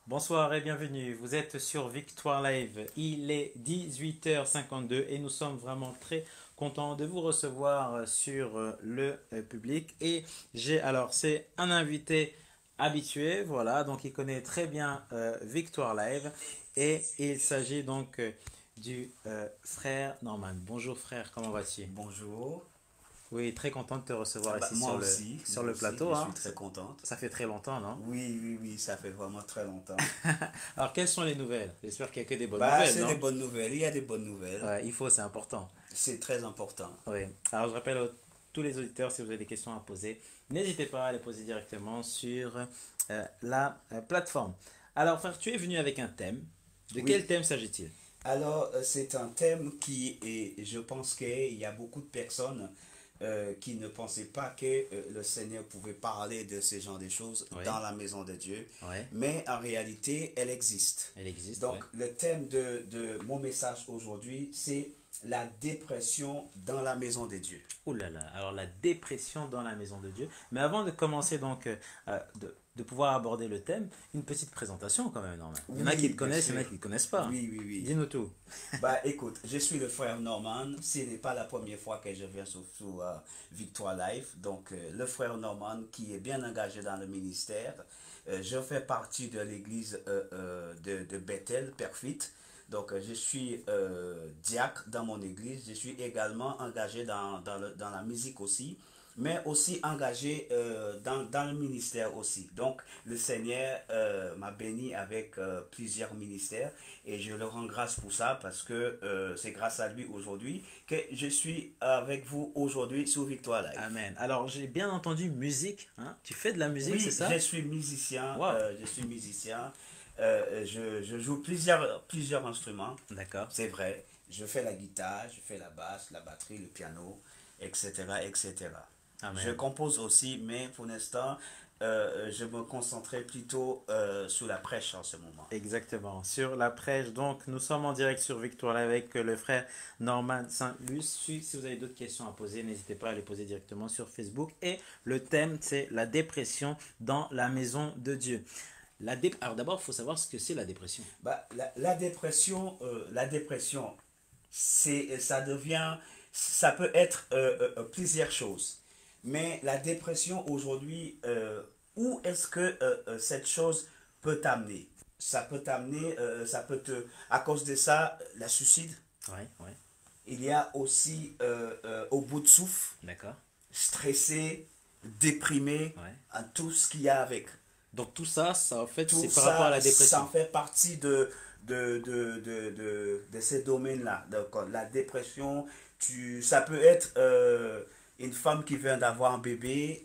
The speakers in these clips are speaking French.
Bonsoir et bienvenue. Vous êtes sur Victoire Live. Il est 18h52 et nous sommes vraiment très contents de vous recevoir sur le public. Et c'est un invité habitué, voilà, donc il connaît très bien Victoire Live et il s'agit donc du frère Norman. Bonjour frère, comment vas-tu? Bonjour. Oui, très content de te recevoir ici sur Moi le aussi, plateau, je suis hein. très contente. Ça fait très longtemps, non? Oui, oui, oui, ça fait vraiment très longtemps. Alors, quelles sont les nouvelles? J'espère qu'il n'y a que des bonnes Bah, nouvelles, c'est des non? bonnes nouvelles, il y a des bonnes nouvelles. Ouais, il faut, c'est important. C'est très important. Oui. Alors, je rappelle à tous les auditeurs, si vous avez des questions à poser, n'hésitez pas à les poser directement sur la plateforme. Alors, frère, tu es venu avec un thème. De quel Oui, thème s'agit-il? alors c'est un thème qui est, je pense qu'il y a beaucoup de personnes qui ne pensaient pas que le Seigneur pouvait parler de ce genre de choses Oui, dans la maison de Dieu, oui, mais en réalité, elle existe. elle existe, oui. Donc, le thème de mon message aujourd'hui, c'est la dépression dans la maison de Dieu. Ouh là là, alors la dépression dans la maison de Dieu. Mais avant de commencer donc de pouvoir aborder le thème, une petite présentation quand même, Norman. Il y en a qui Oui, te bien connaissent, il y en a sûr. qui ne te connaissent pas. Oui, oui, oui. Dis-nous tout. Bah écoute, je suis le frère Norman. Ce n'est pas la première fois que je viens sur Victoire Life. Donc le frère Norman qui est bien engagé dans le ministère. Je fais partie de l'église de Bethel, Perfit. Donc je suis diacre dans mon église. Je suis également engagé dans la musique aussi, mais aussi engagé dans le ministère aussi. Donc le Seigneur m'a béni avec plusieurs ministères et je le rends grâce pour ça parce que c'est grâce à lui aujourd'hui que je suis avec vous aujourd'hui sur Victoire Life. Amen. Alors, j'ai bien entendu musique, hein? Tu fais de la musique, c'est Oui, je ça? suis musicien. Waouh. Je suis musicien. Je joue plusieurs instruments. D'accord. C'est vrai. Je fais la guitare, je fais la basse, la batterie, le piano, etc., etc. Je Amen. compose aussi, mais pour l'instant, je me concentrais plutôt sur la prêche en ce moment. Exactement. Sur la prêche, donc, nous sommes en direct sur Victoire Live avec le frère Norman Saint-Luc. Si vous avez d'autres questions à poser, n'hésitez pas à les poser directement sur Facebook. Et le thème, c'est la dépression dans la maison de Dieu. Alors d'abord, il faut savoir ce que c'est la dépression. Bah, la dépression, ça devient, ça peut être plusieurs choses. Mais la dépression aujourd'hui, où est-ce que cette chose peut t'amener? Ça peut t'amener, ça peut te, à cause de ça, la suicide. Oui, oui. Il y a aussi au bout de souffle, D'accord. stressé, déprimé, Ouais. à tout ce qu'il y a avec. Donc tout ça, en fait, Tout c'est par rapport à ça, la ça dépression. en fait partie de ces domaines-là. Donc, la dépression, ça peut être une femme qui vient d'avoir un bébé,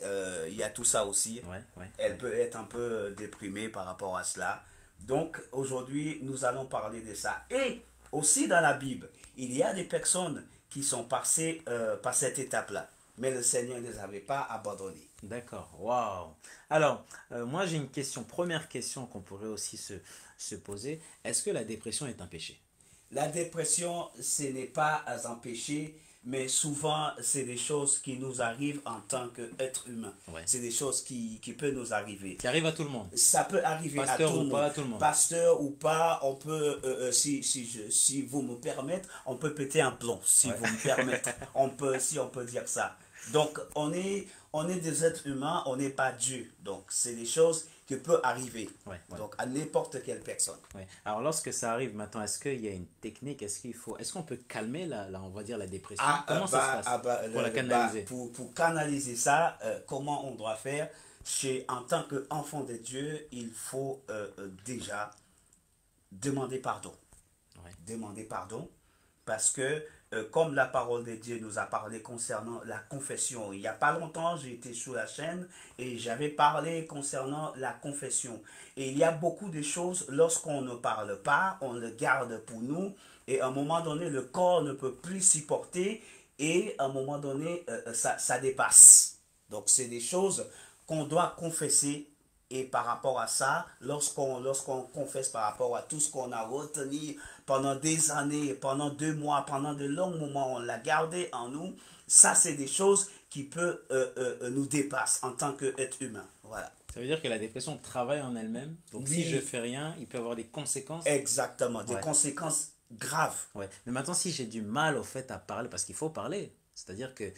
il y a tout ça aussi. Ouais, ouais, Elle ouais. peut être un peu déprimée par rapport à cela. Donc aujourd'hui, nous allons parler de ça. Et aussi dans la Bible, il y a des personnes qui sont passées par cette étape-là. Mais le Seigneur ne les avait pas abandonnées. D'accord. Waouh. Alors, moi j'ai une question. Première question qu'on pourrait aussi se poser. Est-ce que la dépression est un péché? La dépression, ce n'est pas un péché, mais souvent, c'est des choses qui nous arrivent en tant qu'être humain. Ouais. C'est des choses qui peuvent nous arriver. Qui arrive à tout le monde. Ça peut arriver à Pasteur tout ou le monde. pas, à tout le monde. Pasteur ou pas, on peut, si vous me permettez, on peut péter un plomb, si Ouais. vous me permettez. Si on peut dire ça. Donc, on est des êtres humains, on n'est pas Dieu. Donc, c'est des choses qui peuvent arriver. Ouais, ouais. Donc, à n'importe quelle personne. Ouais. Alors lorsque ça arrive maintenant, est-ce qu'il y a une technique? Est-ce qu'on peut calmer on va dire la dépression? Comment ça se passe pour la canaliser? Pour canaliser ça, comment on doit faire? En tant qu'enfant de Dieu, il faut déjà demander pardon. Ouais. Demander pardon parce que comme la parole de Dieu nous a parlé concernant la confession, il n'y a pas longtemps, j'ai été sur la chaîne et j'avais parlé concernant la confession. Et il y a beaucoup de choses, lorsqu'on ne parle pas, on le garde pour nous et à un moment donné, le corps ne peut plus s'y porter et à un moment donné, ça dépasse. Donc c'est des choses qu'on doit confesser et par rapport à ça, lorsqu'on confesse par rapport à tout ce qu'on a retenu pendant des années, pendant 2 mois, pendant de longs moments, on l'a gardé en nous, ça c'est des choses qui peuvent nous dépasser en tant qu'être humain. Voilà. Ça veut dire que la dépression travaille en elle-même. Donc si je Oui, fais rien, il peut avoir des conséquences. exactement, des Ouais. conséquences graves. Ouais. Mais maintenant, si j'ai du mal au fait à parler, parce qu'il faut parler, c'est-à-dire que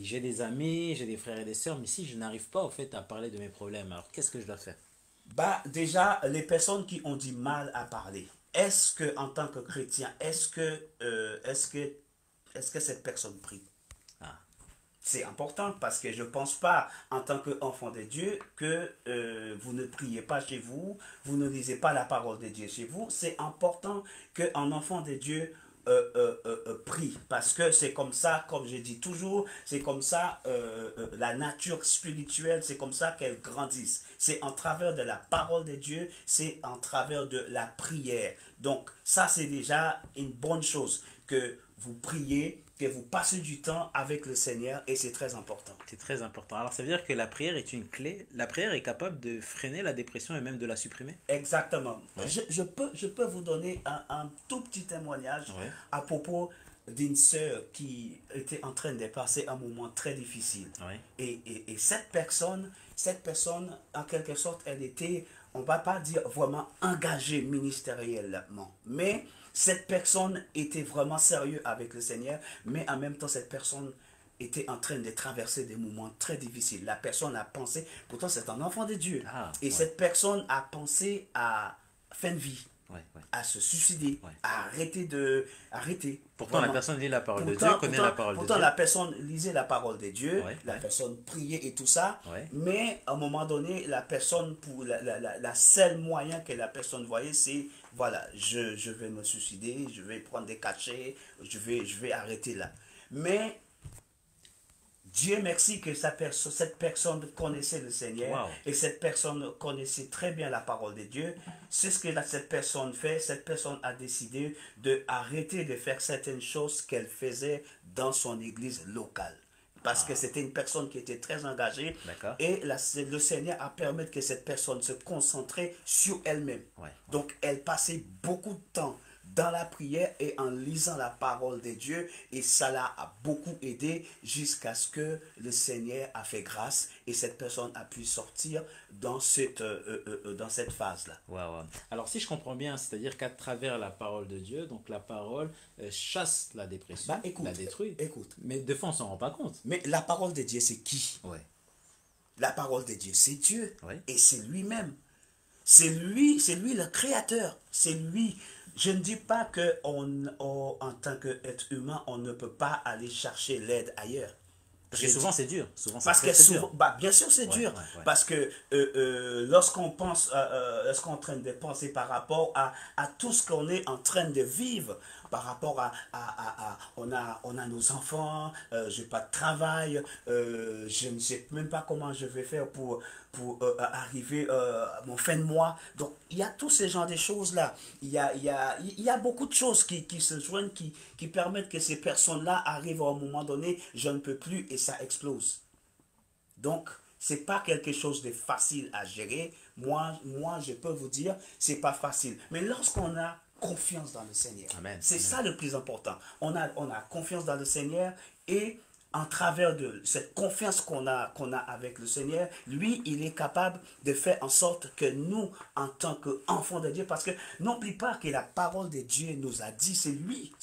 j'ai des amis, j'ai des frères et des sœurs, mais si je n'arrive pas au fait à parler de mes problèmes, alors qu'est-ce que je dois faire? Bah, déjà, les personnes qui ont du mal à parler, est-ce que, en tant que chrétien, est-ce que cette personne prie? Ah, C'est important parce que je ne pense pas, en tant qu'enfant de Dieu, que vous ne priez pas chez vous, vous ne lisez pas la parole de Dieu chez vous. C'est important qu'un enfant de Dieu prie parce que c'est comme ça, comme je dis toujours, c'est comme ça la nature spirituelle, c'est comme ça qu'elle grandisse. C'est en travers de la parole de Dieu, c'est en travers de la prière. Donc ça, c'est déjà une bonne chose que vous priez, que vous passez du temps avec le Seigneur et c'est très important. c'est très important. Alors ça veut dire que la prière est une clé. La prière est capable de freiner la dépression et même de la supprimer. Exactement. Ouais, Je peux vous donner un tout petit témoignage ouais, à propos d'une sœur qui était en train de passer un moment très difficile. ouais. Et cette personne, en quelque sorte, elle était, on ne va pas dire vraiment engagée ministériellement, mais cette personne était vraiment sérieuse avec le Seigneur, mais en même temps, cette personne était en train de traverser des moments très difficiles. La personne a pensé, pourtant c'est un enfant de Dieu, Ah, et ouais, cette personne a pensé à fin de vie, ouais, ouais, à se suicider, ouais. à arrêter de... Arrêter, Pourtant, la vraiment. personne lit la parole de Dieu, Pourtant, connaît la pourtant, parole de pourtant, Dieu. la personne lisait la parole de Dieu, Ouais, la ouais, personne priait et tout ça, ouais. mais à un moment donné, la personne, pour la seule moyen que la personne voyait, c'est, voilà, je vais me suicider, je vais prendre des cachets, je vais arrêter là. Mais Dieu merci que cette personne connaissait le Seigneur Waouh. et cette personne connaissait très bien la parole de Dieu. C'est ce que cette personne fait. Cette personne a décidé d'arrêter de faire certaines choses qu'elle faisait dans son église locale. Parce que Ah, c'était une personne qui était très engagée d'accord. et le Seigneur a permis que cette personne se concentrait sur elle-même. Ouais, ouais. Donc elle passait beaucoup de temps dans la prière et en lisant la parole de Dieu et ça l'a beaucoup aidé jusqu'à ce que le Seigneur a fait grâce et cette personne a pu sortir dans cette phase-là. Waouh, waouh. Alors, si je comprends bien, c'est-à-dire qu'à travers la parole de Dieu, donc la parole chasse la Bah dépression, la écoute, détruit. écoute, Mais des fois, on s'en rend pas compte. mais la parole de Dieu c'est qui? Ouais, La parole de Dieu c'est Dieu ouais. et c'est lui-même. C'est lui le créateur. C'est lui. Je ne dis pas que en tant qu'être humain, on ne peut pas aller chercher l'aide ailleurs. Parce que Je dis, souvent, c'est dur. Souvent, c'est parce très, que très dur. souvent, bah, bien sûr, c'est Ouais, dur. ouais, ouais. Parce que lorsqu'on est en train de penser par rapport à tout ce qu'on est en train de vivre, par rapport on a nos enfants, j'ai pas de travail, je ne sais même pas comment je vais faire pour arriver à mon fin de mois. Donc, il y a tous ces genres de choses-là. Il y a beaucoup de choses qui se joignent, qui permettent que ces personnes-là arrivent à un moment donné, je ne peux plus et ça explose. Donc, c'est pas quelque chose de facile à gérer. Moi, je peux vous dire, c'est pas facile. Mais lorsqu'on a confiance dans le Seigneur, Amen. c'est Amen. ça le plus important. On a confiance dans le Seigneur et en travers de cette confiance qu'on a avec le Seigneur, lui, il est capable de faire en sorte que nous, en tant qu'enfants de Dieu, parce que n'oublie pas que la parole de Dieu nous a dit, c'est lui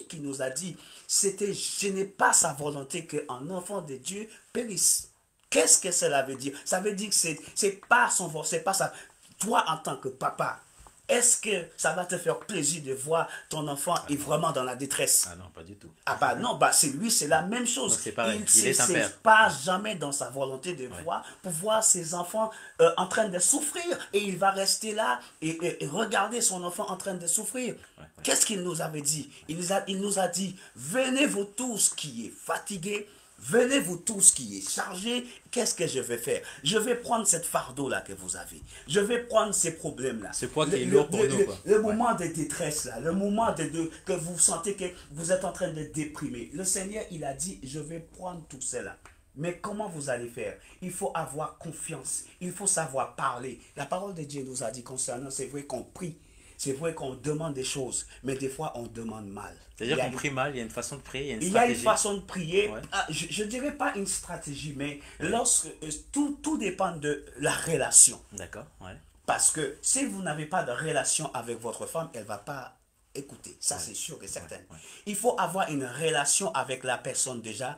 qui nous a dit, ce n'est pas sa volonté qu'un enfant de Dieu périsse. Qu'est-ce que cela veut dire? Ça veut dire que c'est pas son force, c'est pas ça. Toi, en tant que papa, est-ce que ça va te faire plaisir de voir ton enfant Ah est non. vraiment dans la détresse? Ah non, pas du tout. Ah bah non, bah c'est lui, c'est la même Donc chose. c'est pareil. Il Il ne est un père. pas jamais dans sa volonté de Ouais. voir ses enfants en train de souffrir. Et il va rester là et regarder son enfant en train de souffrir. Ouais, ouais. Qu'est-ce qu'il nous avait dit? Il nous a dit, venez vous tous qui est fatigués, venez vous tous qui est chargés, qu'est-ce que je vais faire? Je vais prendre cette fardeau-là que vous avez. Je vais prendre ces problèmes-là. Ce poids qui est lourd pour nous, quoi. Le Ouais. moment de détresse, là, le moment que vous sentez que vous êtes en train de déprimer. Le Seigneur, il a dit, je vais prendre tout cela. Mais comment vous allez faire? Il faut avoir confiance. Il faut savoir parler. La parole de Dieu nous a dit concernant, c'est vrai qu'on prie. c'est vrai qu'on demande des choses, mais des fois on demande mal. C'est-à-dire qu'on prie mal, il y a une façon de prier, il y a une Il y a une stratégie. façon de prier, Ouais, je ne dirais pas une stratégie, mais ouais. lorsque tout dépend de la relation. D'accord, ouais, Parce que si vous n'avez pas de relation avec votre femme, elle ne va pas écouter. Ça, ouais, c'est sûr et certain. ouais. Il faut avoir une relation avec la personne déjà.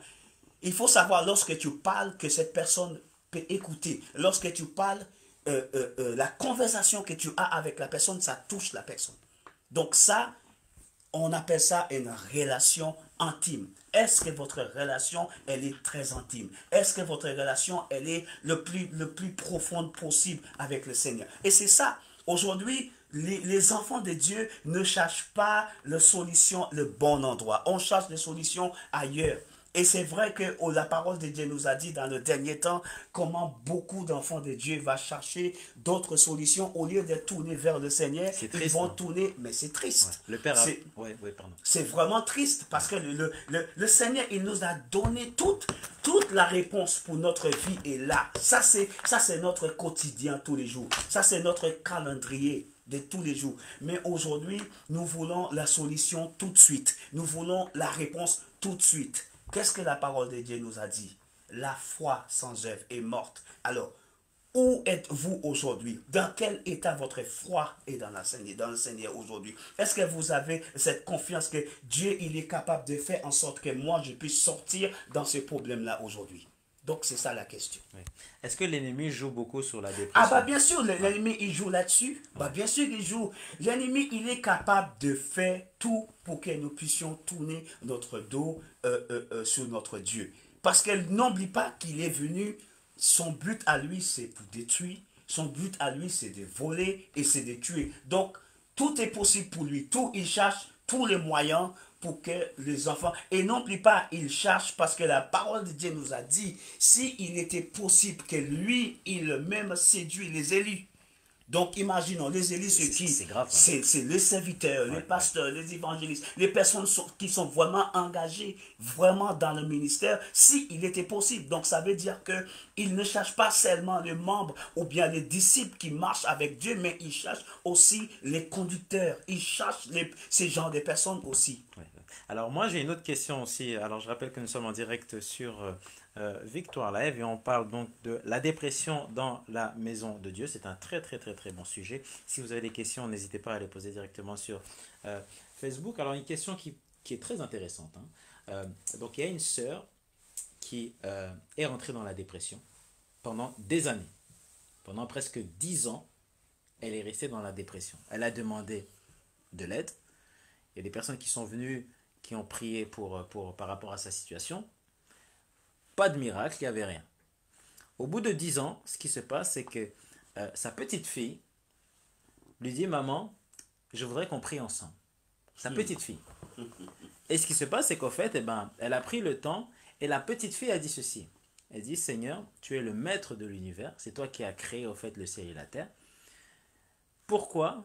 Il faut savoir lorsque tu parles que cette personne peut écouter. Lorsque tu parles, la conversation que tu as avec la personne, ça touche la personne. Donc ça, on appelle ça une relation intime. Est-ce que votre relation, elle est très intime? Est-ce que votre relation, elle est le plus profonde possible avec le Seigneur? Et c'est ça, aujourd'hui, les enfants de Dieu ne cherchent pas la solution, le bon endroit. On cherche des solutions ailleurs. Et c'est vrai que la parole de Dieu nous a dit dans le dernier temps comment beaucoup d'enfants de Dieu vont chercher d'autres solutions au lieu de tourner vers le Seigneur. C'est Ils triste, vont non? tourner, mais c'est Ouais. triste. Le père a... C'est Ouais, ouais, pardon. c'est vraiment triste parce que le Seigneur, il nous a donné toute la réponse pour notre vie est là. Ça, c'est notre quotidien tous les jours. Ça, c'est notre calendrier de tous les jours. Mais aujourd'hui, nous voulons la solution tout de suite. Nous voulons la réponse tout de suite. Qu'est-ce que la parole de Dieu nous a dit? La foi sans œuvre est morte. Alors, où êtes-vous aujourd'hui? Dans quel état votre foi est dans le Seigneur aujourd'hui? Est-ce que vous avez cette confiance que Dieu il est capable de faire en sorte que moi je puisse sortir dans ce problème-là aujourd'hui? Donc c'est ça la question. Ouais. Est-ce que l'ennemi joue beaucoup sur la Ah bah dépression? bien sûr, l'ennemi il joue là-dessus. Bah bien sûr il joue. L'ennemi il est capable de faire tout pour que nous puissions tourner notre dos sur notre Dieu. Parce qu'elle n'oublie pas qu'il est venu, son but à lui c'est pour détruire, son but à lui c'est de voler et c'est de tuer. Donc tout est possible pour lui, tout il cherche tous les moyens pour que les enfants... Et n'oublie pas, il cherche parce que la parole de Dieu nous a dit, s'il était possible que lui, il même séduit les élus. Donc imaginons, les élus, c'est qui? C'est grave. Hein. C'est les serviteurs, Ouais, les ouais. pasteurs, les évangélistes, les personnes qui sont vraiment engagées, vraiment dans le ministère, s'il était possible. Donc ça veut dire qu'il ne cherche pas seulement les membres ou bien les disciples qui marchent avec Dieu, mais il cherche aussi les conducteurs, il cherche ces genres de personnes aussi. Ouais, ouais. Alors moi j'ai une autre question aussi. Alors je rappelle que nous sommes en direct sur Victoire Live et on parle donc de la dépression dans la maison de Dieu. C'est un très très très très bon sujet. Si vous avez des questions, n'hésitez pas à les poser directement sur Facebook. Alors une question qui est très intéressante. Hein. Donc il y a une sœur qui est rentrée dans la dépression pendant des années. Pendant presque 10 ans, elle est restée dans la dépression. Elle a demandé de l'aide. Il y a des personnes qui sont venues, qui ont prié par rapport à sa situation. Pas de miracle, il n'y avait rien. Au bout de 10 ans, ce qui se passe, c'est que sa petite fille lui dit, maman, je voudrais qu'on prie ensemble. Sa petite fille. Et ce qui se passe, c'est qu'au fait, eh ben, elle a pris le temps et la petite fille a dit ceci. Elle dit, Seigneur, tu es le maître de l'univers, c'est toi qui as créé au fait le ciel et la terre. Pourquoi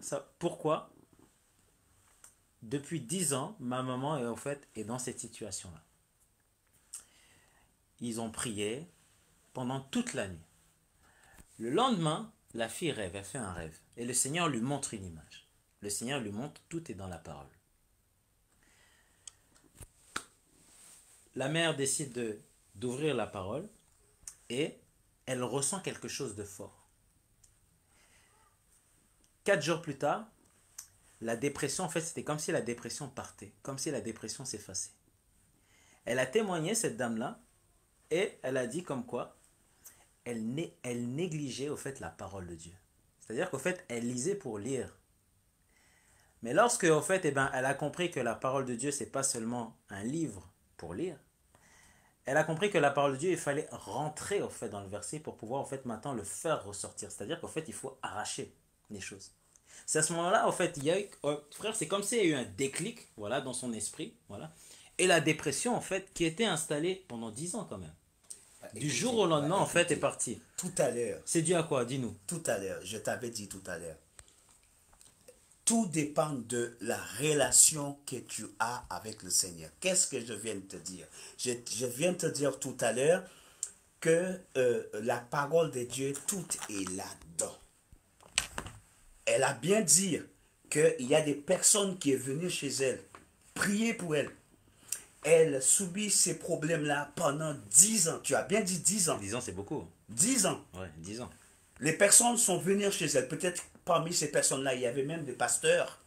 depuis 10 ans, ma maman est, au fait, est dans cette situation-là. Ils ont prié pendant toute la nuit. Le lendemain, la fille rêve, elle fait un rêve. Et le Seigneur lui montre une image. Le Seigneur lui montre, tout est dans la parole. La mère décide d'ouvrir la parole et elle ressent quelque chose de fort. 4 jours plus tard, la dépression, en fait, c'était comme si la dépression partait, comme si la dépression s'effaçait. Elle a témoigné, cette dame-là, et elle a dit comme quoi elle négligeait au fait la parole de Dieu. C'est-à-dire qu'au fait, elle lisait pour lire. Mais lorsque, au fait, elle a compris que la parole de Dieu, c'est pas seulement un livre pour lire, elle a compris que la parole de Dieu, il fallait rentrer au fait dans le verset pour pouvoir au fait maintenant le faire ressortir. C'est-à-dire qu'au fait, il faut arracher les choses. C'est à ce moment-là, en fait, il y a eu, frère, c'est comme s'il y a eu un déclic, voilà, dans son esprit, voilà. Et la dépression, en fait, qui était installée pendant 10 ans quand même. Du jour au lendemain, en fait, est partie. Tout à l'heure. C'est dû à quoi? Dis-nous. Tout à l'heure, je t'avais dit tout à l'heure. Tout dépend de la relation que tu as avec le Seigneur. Qu'est-ce que je viens de te dire? Je viens de te dire tout à l'heure que la parole de Dieu, tout est là-dedans. Elle a bien dit qu'il y a des personnes qui sont venues chez elle, prier pour elle. Elle subit ces problèmes-là pendant 10 ans. Tu as bien dit 10 ans. 10 ans, c'est beaucoup. 10 ans. Ouais, 10 ans. Les personnes sont venues chez elle. Peut-être parmi ces personnes-là, il y avait même des pasteurs.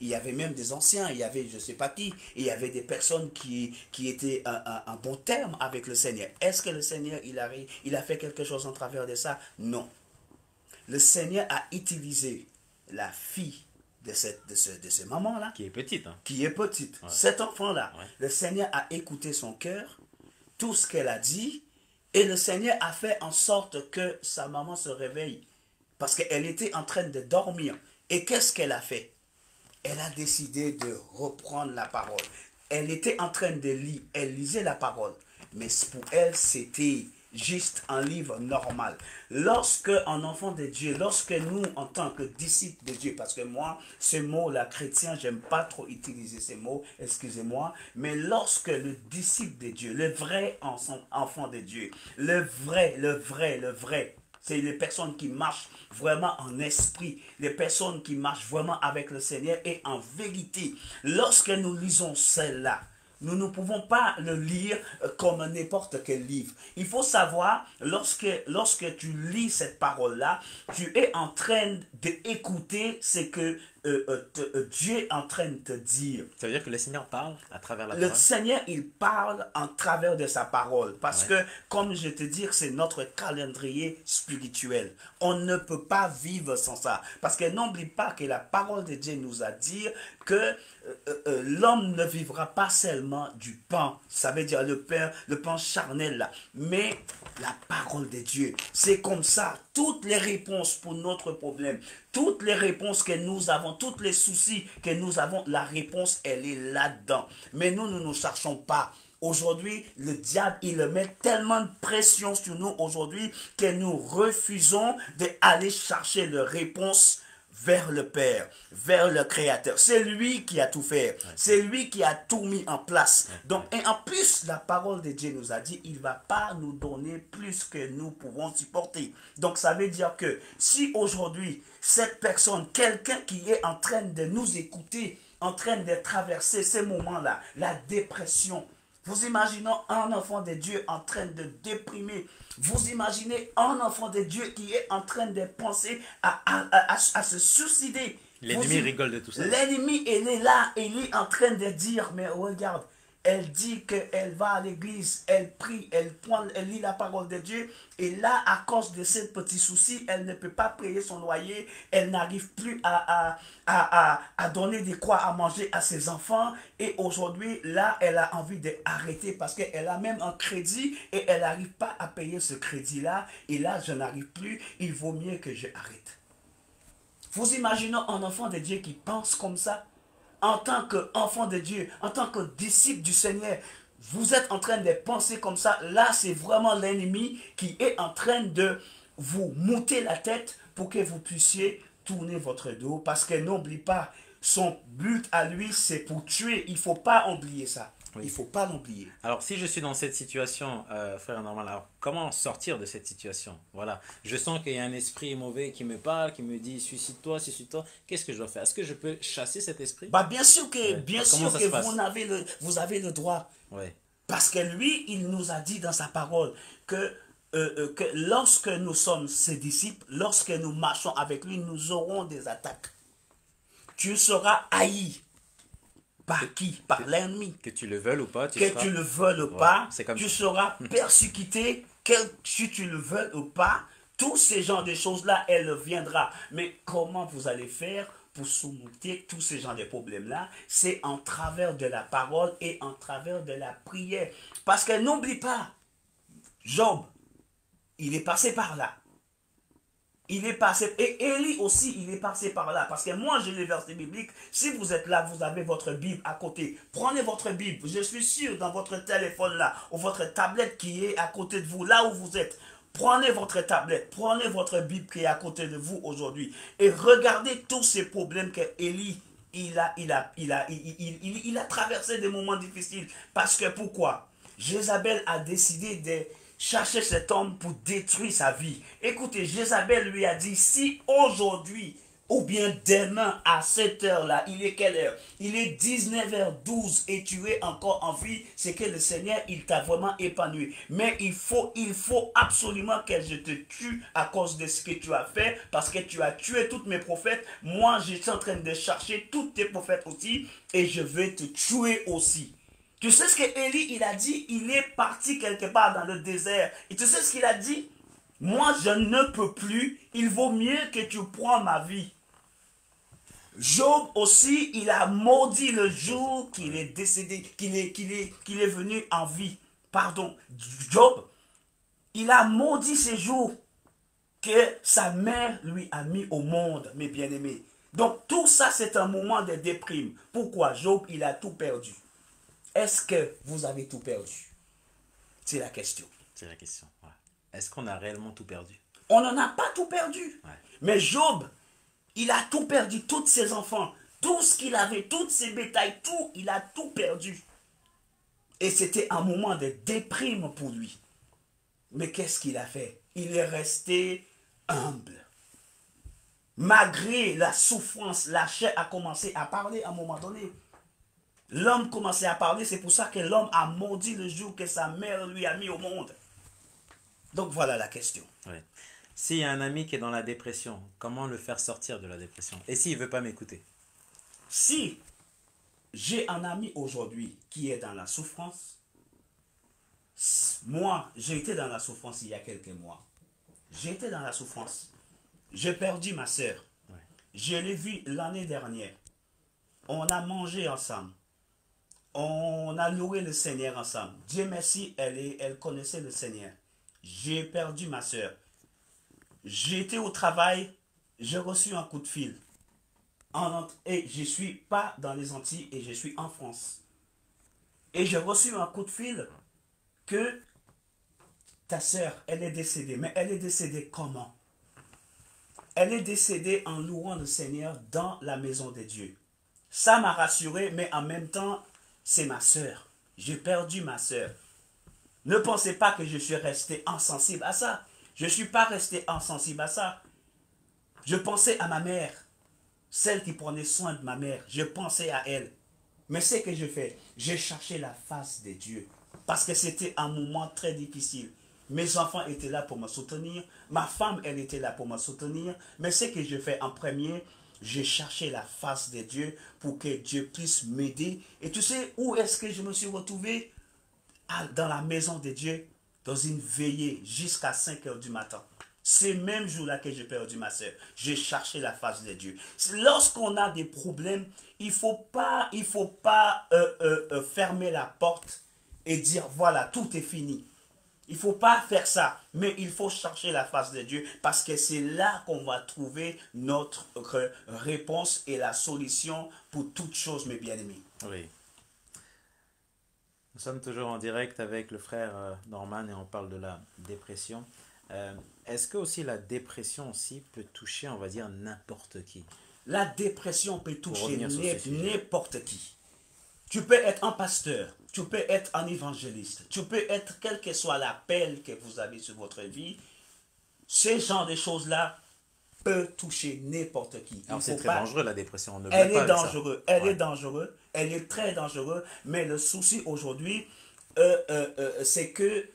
Il y avait même des anciens, il y avait je ne sais pas qui, et il y avait des personnes qui étaient en bon terme avec le Seigneur. Est-ce que le Seigneur, il a fait quelque chose en travers de ça? Non. Le Seigneur a utilisé la fille de ce maman-là. Qui est petite. Hein. Qui est petite. Ouais. Cet enfant-là, ouais. Le Seigneur a écouté son cœur, tout ce qu'elle a dit, et le Seigneur a fait en sorte que sa maman se réveille. Parce qu'elle était en train de dormir. Et qu'est-ce qu'elle a fait? Elle a décidé de reprendre la parole. Elle était en train de lire, elle lisait la parole. Mais pour elle, c'était juste un livre normal. Lorsque un enfant de Dieu, lorsque nous, en tant que disciples de Dieu, parce que moi, ce mot-là, chrétien, j'aime pas trop utiliser ces mots, excusez-moi, mais lorsque le disciple de Dieu, le vrai enfant de Dieu, le vrai, c'est les personnes qui marchent vraiment en esprit, les personnes qui marchent vraiment avec le Seigneur et en vérité. Lorsque nous lisons celle-là, nous ne pouvons pas le lire comme n'importe quel livre. Il faut savoir, lorsque tu lis cette parole-là, tu es en train d'écouter ce que Dieu est en train de te dire. Ça veut dire que le Seigneur parle à travers la parole? parole? Le Seigneur, il parle en travers de sa parole. Parce que, comme je te dis, c'est notre calendrier spirituel. On ne peut pas vivre sans ça. Parce que n'oublie pas que la parole de Dieu nous a dit que l'homme ne vivra pas seulement du pain. Ça veut dire le pain charnel là. Mais la parole de Dieu. C'est comme ça. Toutes les réponses pour notre problème, toutes les réponses que nous avons, tous les soucis que nous avons, la réponse, elle est là-dedans. Mais nous ne cherchons pas. Aujourd'hui, le diable, il met tellement de pression sur nous aujourd'hui que nous refusons d'aller chercher la réponse vers le Père, vers le Créateur. C'est lui qui a tout fait. C'est lui qui a tout mis en place. Donc, et en plus, la parole de Dieu nous a dit, il ne va pas nous donner plus que nous pouvons supporter. Donc, ça veut dire que si aujourd'hui, cette personne, quelqu'un qui est en train de nous écouter, en train de traverser ces moments-là, la dépression, vous imaginez un enfant de Dieu en train de déprimer. Vous imaginez un enfant de Dieu qui est en train de penser à se suicider. L'ennemi rigole de tout ça. L'ennemi, il est là, il est en train de dire, mais regarde, elle dit qu'elle va à l'église, elle prie, elle lit la parole de Dieu. Et là, à cause de ces petits soucis, elle ne peut pas payer son loyer. Elle n'arrive plus à donner des quoi à manger à ses enfants. Et aujourd'hui, là, elle a envie d'arrêter parce qu'elle a même un crédit et elle n'arrive pas à payer ce crédit-là. Et là, je n'arrive plus. Il vaut mieux que je arrête. Vous imaginez un enfant de Dieu qui pense comme ça? En tant qu'enfant de Dieu, en tant que disciple du Seigneur, vous êtes en train de penser comme ça. Là, c'est vraiment l'ennemi qui est en train de vous monter la tête pour que vous puissiez tourner votre dos. Parce que n'oublie pas, son but à lui, c'est pour tuer. Il ne faut pas oublier ça. Oui. Il ne faut pas l'oublier. Alors, si je suis dans cette situation, frère Norman, alors comment sortir de cette situation? Voilà. Je sens qu'il y a un esprit mauvais qui me parle, qui me dit suicide-toi, suicide-toi. Qu'est-ce que je dois faire? Est-ce que je peux chasser cet esprit? Bah, bien sûr que, vous avez le droit. Ouais. Parce que lui, il nous a dit dans sa parole que lorsque nous sommes ses disciples, lorsque nous marchons avec lui, nous aurons des attaques. Tu seras haï. Par qui? Par l'ennemi. Que tu le veuilles ou pas. Tu le veuilles ou pas, tu seras persécuté, si tu le veux ou pas. Tous ces genres de choses-là, elle viendra. Mais comment vous allez faire pour surmonter tous ces genres de problèmes-là? C'est en travers de la parole et en travers de la prière. Parce que n'oublie pas, Job, il est passé par là. Il est passé, et Élie aussi, il est passé par là. Parce que moi, j'ai les versets bibliques. Si vous êtes là, vous avez votre Bible à côté. Prenez votre Bible. Je suis sûr, dans votre téléphone là, ou votre tablette qui est à côté de vous, là où vous êtes. Prenez votre tablette, prenez votre Bible qui est à côté de vous aujourd'hui. Et regardez tous ces problèmes que Élie, il a traversé des moments difficiles. Parce que pourquoi? Jézabel a décidé de chercher cet homme pour détruire sa vie. Écoutez, Jézabel lui a dit, si aujourd'hui ou bien demain à cette heure-là, il est quelle heure? Il est 19h12 et tu es encore en vie, c'est que le Seigneur, il t'a vraiment épanoui. Mais il faut absolument que je te tue à cause de ce que tu as fait, parce que tu as tué tous mes prophètes. Moi, je suis en train de chercher tous tes prophètes aussi, et je vais te tuer aussi. Tu sais ce que Élie, il a dit? Il est parti quelque part dans le désert. Et tu sais ce qu'il a dit? Moi, je ne peux plus. Il vaut mieux que tu prends ma vie. Job aussi, il a maudit le jour qu'il est décédé, qu'il est venu en vie. Pardon, Job, il a maudit ces jours que sa mère lui a mis au monde, mes bien-aimés. Donc tout ça, c'est un moment de déprime. Pourquoi? Job, il a tout perdu. Est-ce que vous avez tout perdu? C'est la question. C'est la question. Ouais. Est-ce qu'on a réellement tout perdu? On n'en a pas tout perdu. Ouais. Mais Job, il a tout perdu, tous ses enfants, tout ce qu'il avait, toutes ses bétails, tout, il a tout perdu. Et c'était un moment de déprime pour lui. Mais qu'est-ce qu'il a fait? Il est resté humble. Malgré la souffrance, la chair a commencé à parler à un moment donné. L'homme commençait à parler, c'est pour ça que l'homme a maudit le jour que sa mère lui a mis au monde. Donc voilà la question. Ouais. S'il y a un ami qui est dans la dépression, comment le faire sortir de la dépression? Et s'il ne veut pas m'écouter? Si j'ai un ami aujourd'hui qui est dans la souffrance, moi, j'ai été dans la souffrance il y a quelques mois. J'ai été dans la souffrance. J'ai perdu ma soeur. Ouais. Je l'ai vue l'année dernière. On a mangé ensemble. On a loué le Seigneur ensemble. Dieu merci, elle connaissait le Seigneur. J'ai perdu ma soeur. J'étais au travail, j'ai reçu un coup de fil. Et je ne suis pas dans les Antilles et je suis en France. Et j'ai reçu un coup de fil que ta soeur, elle est décédée. Mais elle est décédée comment? Elle est décédée en louant le Seigneur dans la maison de Dieu. Ça m'a rassuré, mais en même temps, c'est ma soeur. J'ai perdu ma soeur. Ne pensez pas que je suis resté insensible à ça. Je ne suis pas resté insensible à ça. Je pensais à ma mère, celle qui prenait soin de ma mère. Je pensais à elle. Mais ce que je fais, j'ai cherché la face de Dieu. Parce que c'était un moment très difficile. Mes enfants étaient là pour me soutenir. Ma femme, elle était là pour me soutenir. Mais ce que je fais en premier, j'ai cherché la face de Dieu pour que Dieu puisse m'aider. Et tu sais où est-ce que je me suis retrouvé? Dans la maison de Dieu, dans une veillée jusqu'à 5 heures du matin. C'est même jour-là que j'ai perdu ma soeur. J'ai cherché la face de Dieu. Lorsqu'on a des problèmes, il ne faut pas fermer la porte et dire voilà, tout est fini. Il ne faut pas faire ça, mais il faut chercher la face de Dieu parce que c'est là qu'on va trouver notre réponse et la solution pour toutes choses, mes bien-aimés. Oui. Nous sommes toujours en direct avec le frère Norman et on parle de la dépression. Est-ce que aussi la dépression aussi peut toucher, on va dire, n'importe qui? La dépression peut toucher n'importe qui. Tu peux être un pasteur, tu peux être un évangéliste, tu peux être quel que soit l'appel que vous avez sur votre vie. Ce genre de choses-là peut toucher n'importe qui. Alors c'est très dangereux la dépression. On ne elle veut pas est dangereuse, elle ouais. est dangereuse, elle est très dangereuse. Mais le souci aujourd'hui, c'est que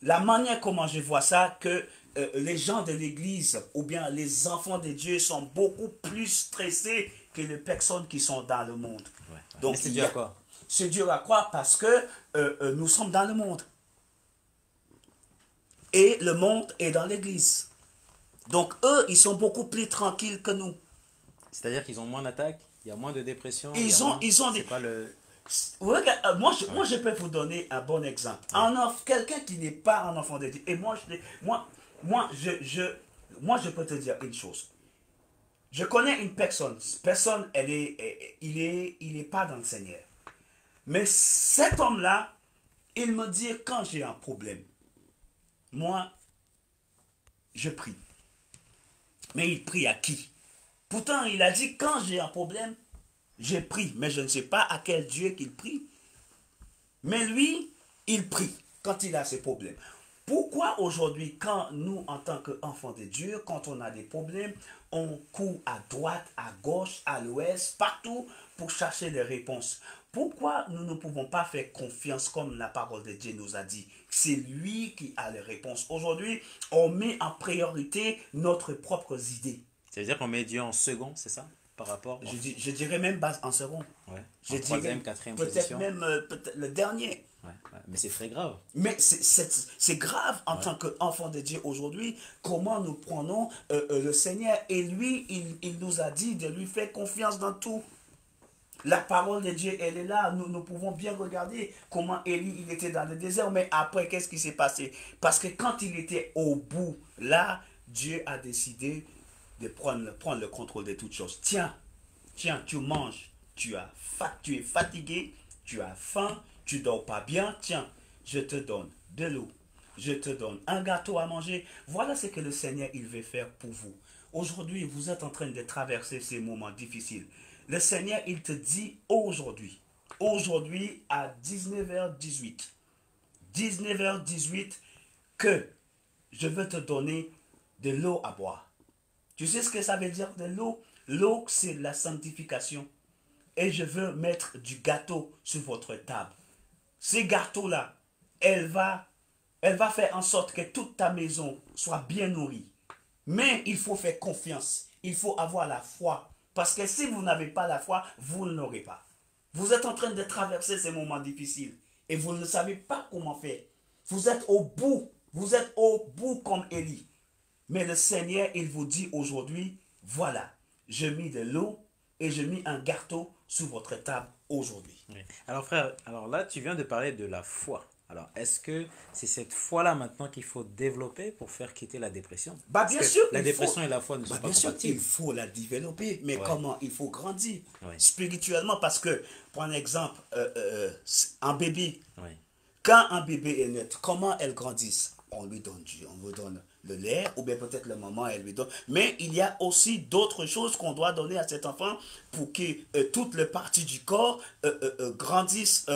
la manière comment je vois ça, que les gens de l'église ou bien les enfants de Dieu sont beaucoup plus stressés que les personnes qui sont dans le monde. Ouais. Donc c'est dur à quoi? C'est dur à quoi? Parce que nous sommes dans le monde. Et le monde est dans l'église. Donc eux, ils sont beaucoup plus tranquilles que nous. C'est-à-dire qu'ils ont moins d'attaques, il y a moins de dépression. Ils ont des... Pas le... Regarde, moi, je peux vous donner un bon exemple. Quelqu'un qui n'est pas un enfant de Dieu. Et moi, je peux te dire une chose. Je connais une personne. Personne, il est pas dans le Seigneur. Mais cet homme-là, il me dit quand j'ai un problème, moi, je prie. Mais il prie à qui? Pourtant, il a dit quand j'ai un problème, j'ai pris, mais je ne sais pas à quel Dieu qu'il prie. Mais lui, il prie quand il a ses problèmes. Pourquoi aujourd'hui, quand nous, en tant qu'enfants de Dieu, quand on a des problèmes, on court à droite, à gauche, à l'ouest, partout pour chercher des réponses? Pourquoi nous ne pouvons pas faire confiance comme la parole de Dieu nous a dit? C'est lui qui a les réponses. Aujourd'hui, on met en priorité notre propres idées. C'est-à-dire qu'on met Dieu en second, c'est ça? Par rapport Je dirais même pas en second. ouais. Je En dirais troisième, quatrième peut-être position. même le dernier. Ouais, ouais. Mais c'est très grave. Mais c'est grave en Ouais. tant qu'enfant de Dieu aujourd'hui, comment nous prenons le Seigneur. Et lui, il nous a dit de lui faire confiance dans tout. La parole de Dieu, elle est là. Nous pouvons bien regarder comment Élie, il était dans le désert. Mais après, qu'est-ce qui s'est passé? Parce que quand il était au bout, là, Dieu a décidé de prendre le contrôle de toutes choses. Tiens, tiens, tu manges, tu es fatigué, tu as faim, tu dors pas bien, tiens, je te donne de l'eau, je te donne un gâteau à manger. Voilà ce que le Seigneur, il veut faire pour vous. Aujourd'hui, vous êtes en train de traverser ces moments difficiles. Le Seigneur, il te dit aujourd'hui à 19h18, 19h18, que je veux te donner de l'eau à boire. Tu sais ce que ça veut dire de l'eau? L'eau, c'est la sanctification. Et je veux mettre du gâteau sur votre table. Ces gâteaux-là, elle va faire en sorte que toute ta maison soit bien nourrie. Mais il faut faire confiance. Il faut avoir la foi. Parce que si vous n'avez pas la foi, vous ne l'aurez pas. Vous êtes en train de traverser ces moments difficiles. Et vous ne savez pas comment faire. Vous êtes au bout. Vous êtes au bout comme Élie. Mais le Seigneur, il vous dit aujourd'hui, voilà, je mis de l'eau et je mis un gâteau sur votre table aujourd'hui. Oui. Alors frère, alors là tu viens de parler de la foi. Alors est-ce que c'est cette foi-là maintenant qu'il faut développer pour faire quitter la dépression? Bah Parce bien que sûr, la dépression et la foi ne bah sont pas bien sûr, il compatibles. faut la développer. Mais Ouais. comment? Il faut grandir Oui. spirituellement parce que, pour un exemple, un bébé, Oui. quand un bébé est né, comment elle grandit? On lui donne on lui donne le lait, ou bien peut-être le maman, elle lui donne. Mais il y a aussi d'autres choses qu'on doit donner à cet enfant pour que toutes les parties du corps grandissent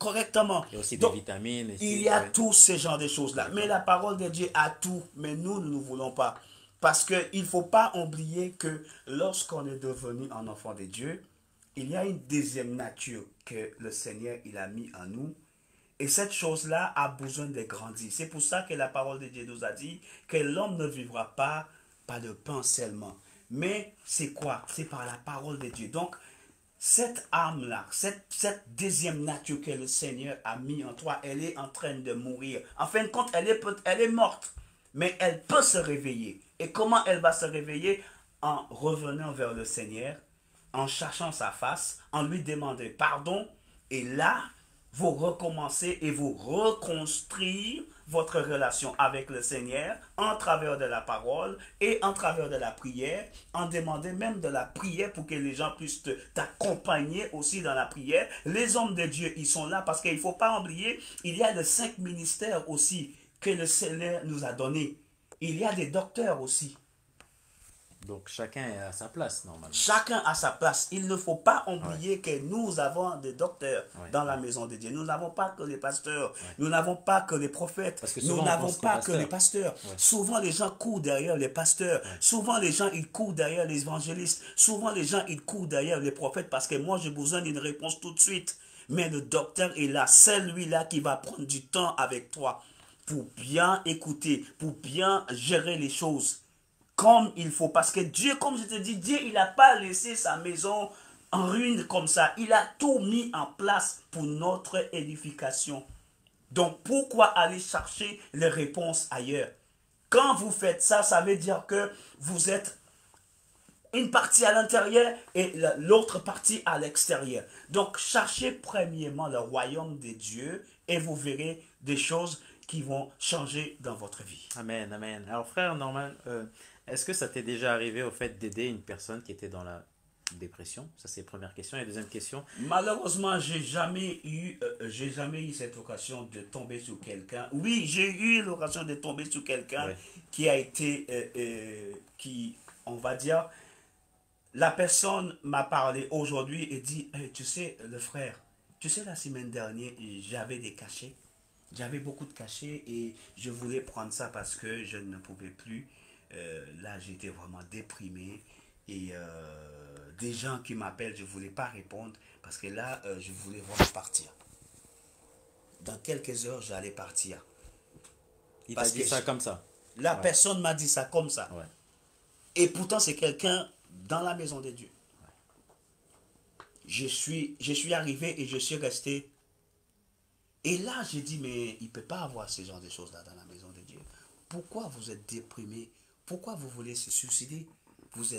correctement. Il y a aussi des Donc, vitamines. il y a Ouais. tous ces genres de choses-là. Mais la parole de Dieu a tout, mais nous ne voulons pas. Parce qu'il ne faut pas oublier que lorsqu'on est devenu un enfant de Dieu, il y a une deuxième nature que le Seigneur il a mis en nous. Et cette chose-là a besoin de grandir. C'est pour ça que la parole de Dieu nous a dit que l'homme ne vivra pas de pain seulement. Mais c'est quoi? C'est par la parole de Dieu. Donc, cette âme-là, cette deuxième nature que le Seigneur a mis en toi, elle est en train de mourir. En fin de compte, elle est morte. Mais elle peut se réveiller. Et comment elle va se réveiller? En revenant vers le Seigneur, en cherchant sa face, en lui demandant pardon. Et là, vous recommencez et vous reconstruire votre relation avec le Seigneur en travers de la parole et en travers de la prière, en demandant même de la prière pour que les gens puissent t'accompagner aussi dans la prière. Les hommes de Dieu, ils sont là parce qu'il ne faut pas oublier, il y a les 5 ministères aussi que le Seigneur nous a donnés. Il y a des docteurs aussi. Donc chacun est à sa place normalement. Chacun a sa place. Il ne faut pas Ouais. oublier que nous avons des docteurs Ouais. dans la maison de Dieu. Nous n'avons pas que les pasteurs. Ouais. Nous n'avons pas que les prophètes. Parce que Nous souvent, on n'avons pense qu'aux pas que les pasteurs. pasteurs. Ouais. Souvent, les gens courent derrière les pasteurs. Souvent, les gens, ils courent derrière les évangélistes. Souvent, les gens, ils courent derrière les prophètes parce que moi, j'ai besoin d'une réponse tout de suite. Mais le docteur est là. C'est lui-là qui va prendre du temps avec toi pour bien écouter, pour bien gérer les choses comme il faut. Parce que Dieu, comme je te dis, Dieu, il n'a pas laissé sa maison en ruine comme ça. Il a tout mis en place pour notre édification. Donc, pourquoi aller chercher les réponses ailleurs? Quand vous faites ça, ça veut dire que vous êtes une partie à l'intérieur et l'autre partie à l'extérieur. Donc, cherchez premièrement le royaume de Dieu et vous verrez des choses qui vont changer dans votre vie. Amen, amen. Alors frère Norman, est-ce que ça t'est déjà arrivé au fait d'aider une personne qui était dans la dépression? Ça c'est la première question. Et deuxième question. Malheureusement, j'ai jamais eu cette occasion de tomber sur quelqu'un. Oui, j'ai eu l'occasion de tomber sur quelqu'un Ouais. qui a été, on va dire, la personne m'a parlé aujourd'hui et dit, tu sais, le frère, tu sais, la semaine dernière, j'avais des cachets. J'avais beaucoup de cachets et je voulais prendre ça parce que je ne pouvais plus. Là, j'étais vraiment déprimé et des gens qui m'appellent, je ne voulais pas répondre parce que là, je voulais vraiment partir. Dans quelques heures, j'allais partir. Il t'a Parce que dit ça comme ça. la Ouais, personne m'a dit ça comme ça. ouais. Et pourtant, c'est quelqu'un dans la maison de Dieu. Je suis arrivé et je suis resté. Et là, j'ai dit, mais il ne peut pas avoir ce genre de choses-là dans la maison de Dieu. Pourquoi vous êtes déprimé? Pourquoi vous voulez se suicider? Vous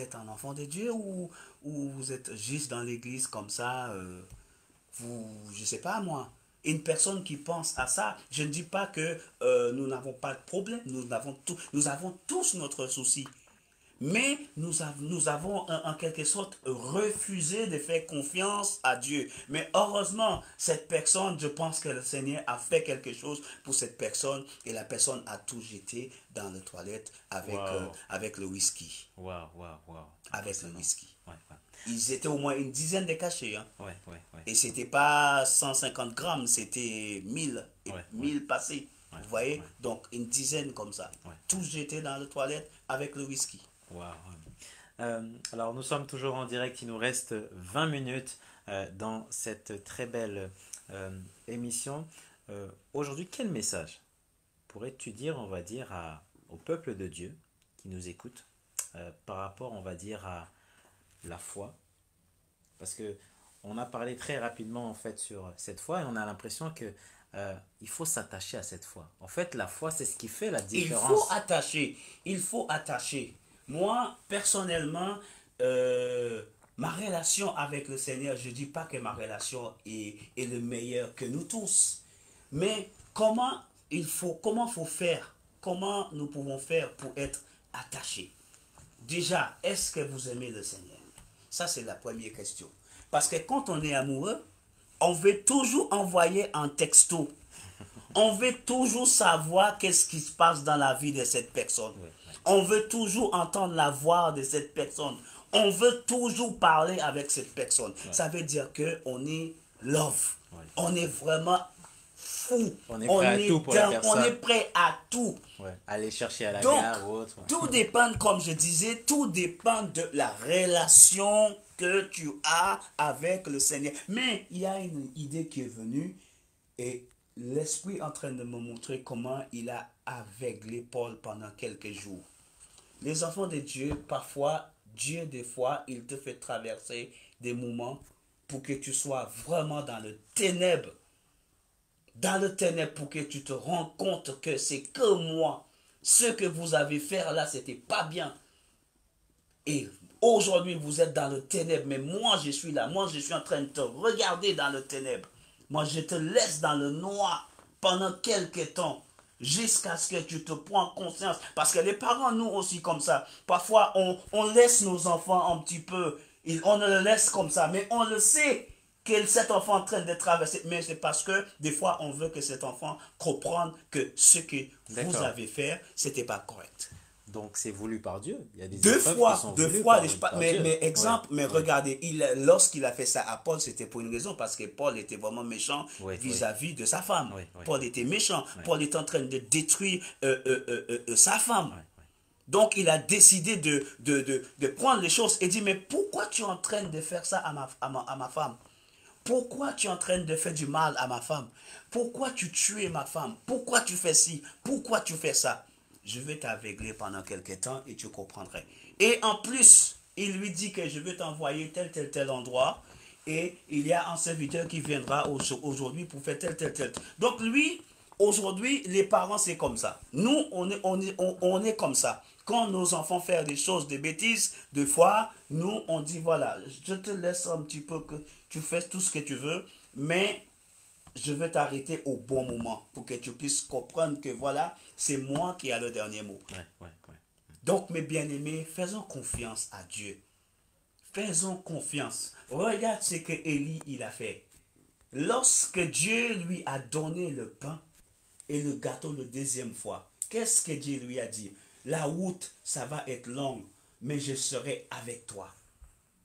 êtes un enfant de Dieu ou vous êtes juste dans l'église comme ça je ne sais pas moi. Une personne qui pense à ça, je ne dis pas que nous n'avons pas de problème, nous avons tous notre souci. Mais nous avons en quelque sorte refusé de faire confiance à Dieu. Mais heureusement, cette personne, je pense que le Seigneur a fait quelque chose pour cette personne et la personne a tout jeté dans les toilettes Waouh. avec le whisky. Waouh, waouh, waouh. Avec le Impressionnant. whisky. Ouais, ouais. Ils étaient au moins une dizaine de cachets. Hein. Ouais, ouais, ouais. Et c'était pas 150 grammes, c'était 1000 et Ouais, ouais. 1000 passés. Ouais, Vous voyez? ouais. Donc une dizaine comme ça. Ouais. Tout jeté dans les toilettes avec le whisky. Waouh. Alors nous sommes toujours en direct, il nous reste 20 minutes dans cette très belle émission. Aujourd'hui, quel message pourrais-tu dire, on va dire, au peuple de Dieu qui nous écoute par rapport, on va dire, à la foi? Parce que on a parlé très rapidement en fait sur cette foi et on a l'impression que il faut s'attacher à cette foi. En fait, la foi, c'est ce qui fait la Il faut différence. attacher. Il faut attacher. Moi, personnellement, ma relation avec le Seigneur, je ne dis pas que ma relation est le meilleur que nous tous. Mais comment faut faire? Comment nous pouvons faire pour être attachés? Déjà, est-ce que vous aimez le Seigneur? Ça, c'est la première question. Parce que quand on est amoureux, on veut toujours envoyer un texto. On veut toujours savoir qu'est-ce qui se passe dans la vie de cette personne. Ouais, ouais, On veut toujours entendre la voix de cette personne. On veut toujours parler avec cette personne. ouais, Ça veut dire qu'on est love. ouais. On est vraiment fou. On est prêt à tout pour la On est personne. prêt à tout. Ouais. Aller chercher à la Donc, gare ou autre. Ouais. tout dépend, comme je disais, tout dépend de la relation que tu as avec le Seigneur. Mais il y a une idée qui est venue et l'Esprit est en train de me montrer comment il a aveuglé Paul pendant quelques jours. Les enfants de Dieu, parfois, Dieu, des fois, il te fait traverser des moments pour que tu sois vraiment dans le ténèbre. Dans le ténèbre pour que tu te rends compte que c'est que moi. Ce que vous avez fait là, c'était pas bien. Et aujourd'hui, vous êtes dans le ténèbre, mais moi, je suis là. Moi, je suis en train de te regarder dans le ténèbre. Moi, je te laisse dans le noir pendant quelques temps, jusqu'à ce que tu te prends conscience. Parce que les parents, nous aussi, comme ça, parfois, on laisse nos enfants un petit peu, on le laisse comme ça, mais on le sait que cet enfant est en train de traverser, mais c'est parce que des fois, on veut que cet enfant comprenne que ce que vous D'accord. avez fait, c'était pas correct. Donc c'est voulu par Dieu. Il y a des Deux épreuves qui fois, sont deux voulues fois, par mais, Dieu. mais Ouais, exemple, mais ouais, regardez, lorsqu'il a fait ça à Paul, c'était pour une raison, parce que Paul était vraiment méchant ouais, ouais, vis-à-vis de sa femme. ouais, ouais, Paul était méchant, ouais, Paul était en train de détruire sa femme. ouais, Donc il a décidé de prendre les choses et dit, mais pourquoi tu es en train de faire ça à ma femme? Pourquoi tu es en train de faire du mal à ma femme? Pourquoi tu tues ma femme? Pourquoi tu fais ci? Pourquoi tu fais ça? Je vais t'aveugler pendant quelques temps et tu comprendrais. Et en plus, il lui dit que je vais t'envoyer tel endroit. Et il y a un serviteur qui viendra aujourd'hui pour faire tel. Donc lui, aujourd'hui, les parents, c'est comme ça. Nous, on est comme ça. Quand nos enfants font des choses, des bêtises, des fois, nous, on dit, voilà, je te laisse un petit peu que tu fasses tout ce que tu veux, mais je vais t'arrêter au bon moment pour que tu puisses comprendre que, voilà, c'est moi qui ai le dernier mot. ouais, ouais, ouais. Donc, mes bien-aimés, faisons confiance à Dieu. Faisons confiance. Regarde ce que Élie il a fait. Lorsque Dieu lui a donné le pain et le gâteau la deuxième fois, qu'est-ce que Dieu lui a dit? La route, ça va être longue, mais je serai avec toi.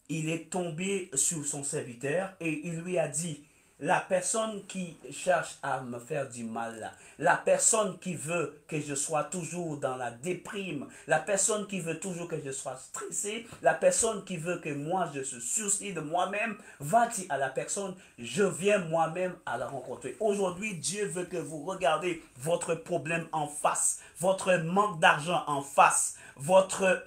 Il est tombé sur son serviteur et il lui a dit, la personne qui cherche à me faire du mal là, la personne qui veut que je sois toujours dans la déprime, la personne qui veut toujours que je sois stressé, la personne qui veut que moi je se soucie de moi-même, va dire à la personne, je viens moi-même à la rencontrer. Aujourd'hui, Dieu veut que vous regardez votre problème en face, votre manque d'argent en face, votre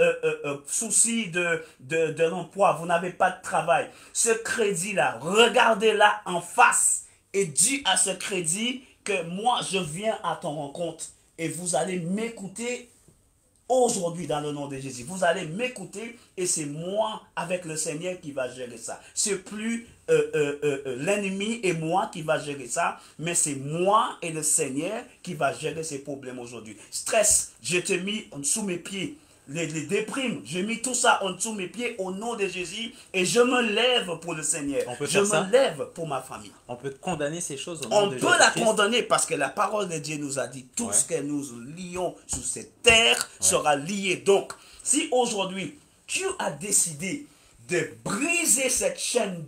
souci de l'emploi, vous n'avez pas de travail. Ce crédit-là, regardez-la en face et dis à ce crédit que moi, je viens à ton rencontre et vous allez m'écouter aujourd'hui dans le nom de Jésus. Vous allez m'écouter et c'est moi avec le Seigneur qui va gérer ça. C'est plus l'ennemi et moi qui va gérer ça, mais c'est moi et le Seigneur qui va gérer ces problèmes aujourd'hui. Stress, je te mis sous mes pieds. Les déprimes, j'ai mis tout ça en dessous de mes pieds au nom de Jésus et je me lève pour le Seigneur. Je me lève pour ma famille. On peut condamner ces choses au nom de Jésus. On peut la condamner parce que la parole de Dieu nous a dit tout ce que nous lions sur cette terre sera lié. Donc, si aujourd'hui tu as décidé de briser cette chaîne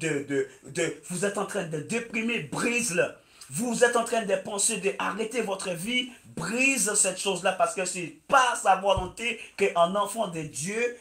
vous êtes en train de déprimer, brise-le. Vous êtes en train de penser d'arrêter votre vie, brise cette chose-là parce que c'est pas sa volonté qu'un enfant de Dieu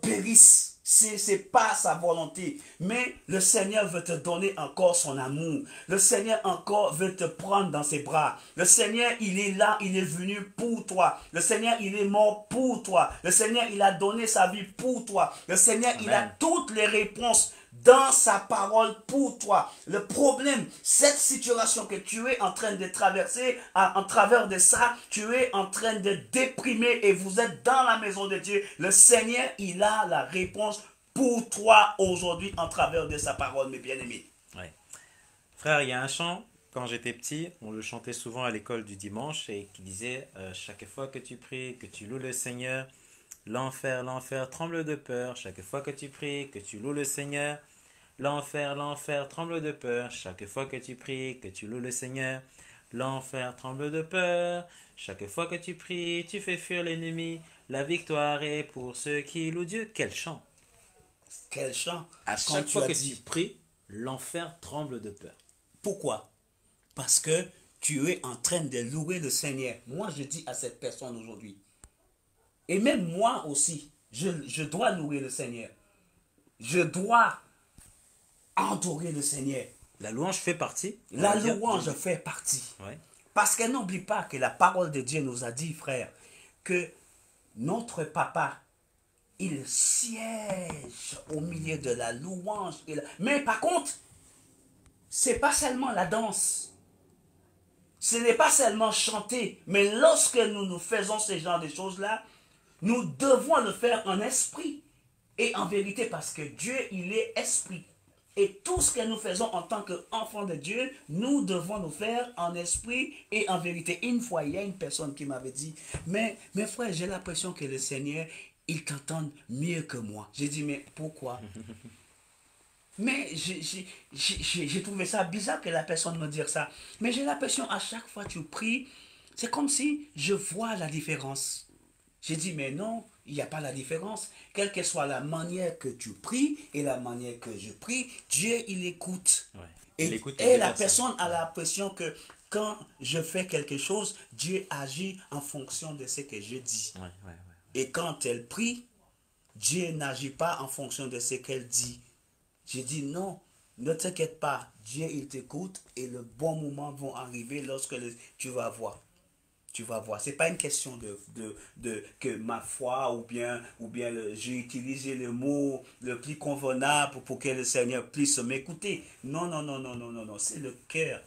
périsse. C'est pas sa volonté. Mais le Seigneur veut te donner encore son amour. Le Seigneur encore veut te prendre dans ses bras. Le Seigneur, il est là, il est venu pour toi. Le Seigneur, il est mort pour toi. Le Seigneur, il a donné sa vie pour toi. Le Seigneur, Amen. Il a toutes les réponses dans sa parole pour toi. Le problème, cette situation que tu es en train de traverser, en travers de ça, tu es en train de déprimer et vous êtes dans la maison de Dieu. Le Seigneur, il a la réponse pour toi aujourd'hui en travers de sa parole, mes bien-aimés. Ouais. Frère, il y a un chant, quand j'étais petit, on le chantait souvent à l'école du dimanche et qui disait chaque fois que tu pries, que tu loues le Seigneur, l'enfer, l'enfer tremble de peur. Chaque fois que tu pries, que tu loues le Seigneur, l'enfer, l'enfer tremble de peur. Chaque fois que tu pries, que tu loues le Seigneur, l'enfer tremble de peur. Chaque fois que tu pries, tu fais fuir l'ennemi. La victoire est pour ceux qui louent Dieu. Quel chant! Quel chant! À chaque fois que tu pries, l'enfer tremble de peur. Pourquoi? Parce que tu es en train de louer le Seigneur. Moi, je dis à cette personne aujourd'hui, et même moi aussi, je dois louer le Seigneur. Je dois adorer le Seigneur. La louange fait partie. La louange fait partie. Ouais. Parce que n'oublie pas que la parole de Dieu nous a dit, frère, que notre papa, il siège au milieu de la louange. Mais par contre, c'est pas seulement la danse. Ce n'est pas seulement chanter. Mais lorsque nous faisons ce genre de choses-là, nous devons le faire en esprit et en vérité parce que Dieu, il est esprit. Et tout ce que nous faisons en tant qu'enfants de Dieu, nous devons nous faire en esprit et en vérité. Une fois, il y a une personne qui m'avait dit, mais frère, j'ai l'impression que le Seigneur, il t'entend mieux que moi. J'ai dit, mais pourquoi? Mais j'ai trouvé ça bizarre que la personne me dise ça. Mais j'ai l'impression à chaque fois que tu pries, c'est comme si je vois la différence. J'ai dit, mais non, il n'y a pas la différence. Quelle que soit la manière que tu pries et la manière que je prie, Dieu, il écoute. Ouais. Et la personne a l'impression que quand je fais quelque chose, Dieu agit en fonction de ce que je dis. Ouais. Et quand elle prie, Dieu n'agit pas en fonction de ce qu'elle dit. J'ai dit, non, ne t'inquiète pas. Dieu, il t'écoute et le bon moment va arriver lorsque tu vas voir. Tu vas voir, c'est pas une question que ma foi ou bien j'ai utilisé le mot le plus convenable pour que le Seigneur puisse m'écouter. Non, c'est le cœur.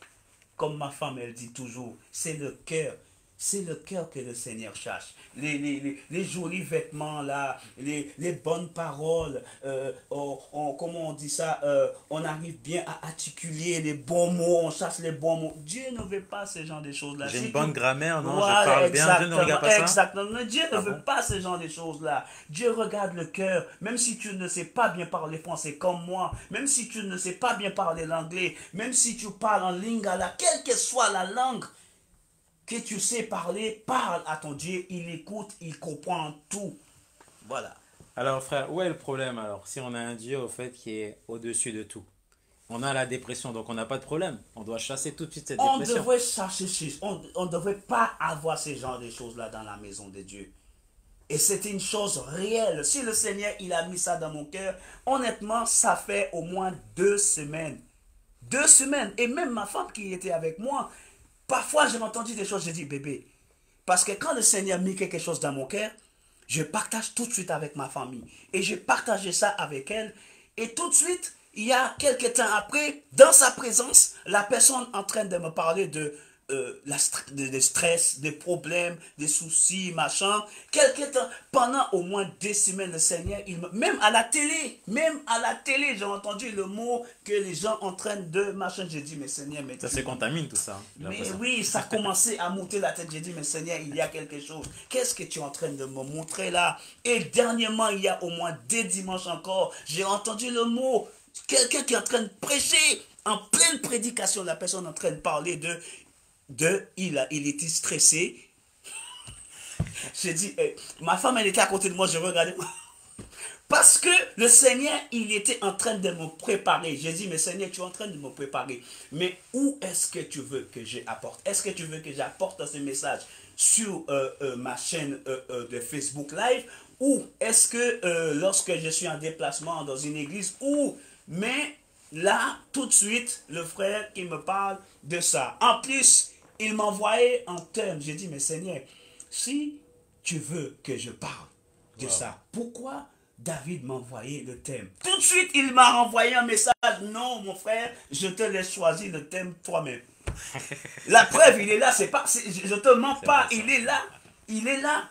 Comme ma femme, elle dit toujours, c'est le cœur. C'est le cœur que le Seigneur cherche. Les jolis vêtements là, les bonnes paroles, comment on dit ça, on arrive bien à articuler les bons mots, on cherche les bons mots. Dieu ne veut pas ce genre de choses-là. J'ai une bonne grammaire, non, voilà, je parle bien, Dieu ne regarde pas ça. Exactement, Dieu ne veut pas ce genre de choses-là. Dieu regarde le cœur, même si tu ne sais pas bien parler français comme moi, même si tu ne sais pas bien parler l'anglais, même si tu parles en lingala, quelle que soit la langue, que tu sais parler, parle à ton Dieu, il écoute, il comprend tout. Voilà. Alors frère, où est le problème alors, si on a un Dieu au fait qui est au-dessus de tout? On a la dépression, donc on n'a pas de problème. On doit chasser tout de suite cette On dépression. devrait chercher, on ne devrait pas avoir ce genre de choses-là dans la maison de Dieu. Et c'était une chose réelle. Si le Seigneur, il a mis ça dans mon cœur, honnêtement, ça fait au moins 2 semaines. 2 semaines. Et même ma femme qui était avec moi, parfois j'ai entendu des choses, j'ai dit, bébé, parce que quand le Seigneur met quelque chose dans mon cœur, je partage tout de suite avec ma famille. Et j'ai partagé ça avec elle. Et tout de suite, il y a quelques temps après, dans sa présence, la personne en train de me parler de stress, des problèmes, des soucis, machin. Quelque temps, pendant au moins 2 semaines, le Seigneur, même à la télé, j'ai entendu le mot que les gens en train de machin. J'ai dit, mais Seigneur, mais Ça se contamine tout ça, j'ai mais l'impression. oui, ça commençait à monter la tête. J'ai dit, mais Seigneur, il y a quelque chose. Qu'est-ce que tu es en train de me montrer là? Et dernièrement, il y a au moins 2 dimanches encore, j'ai entendu le mot. Quelqu'un qui est en train de prêcher, en pleine prédication, la personne est en train de parler il était stressé. J'ai dit, ma femme, elle était à côté de moi, je regardais. Parce que le Seigneur, il était en train de me préparer. J'ai dit, mais Seigneur, tu es en train de me préparer. Mais où est-ce que tu veux que j'apporte? Est-ce que tu veux que j'apporte ce message sur ma chaîne de Facebook Live? Ou est-ce que lorsque je suis en déplacement dans une église? Mais là, tout de suite, le frère qui me parle de ça. En plus, il m'envoyait en termes. J'ai dit, mais Seigneur, si tu veux que je parle de ça, pourquoi David m'a envoyé le thème? Tout de suite, il m'a renvoyé un message. Non, mon frère, je te laisse choisir le thème toi-même. La preuve, il est là. Je te mens pas. Il est là. Il est là.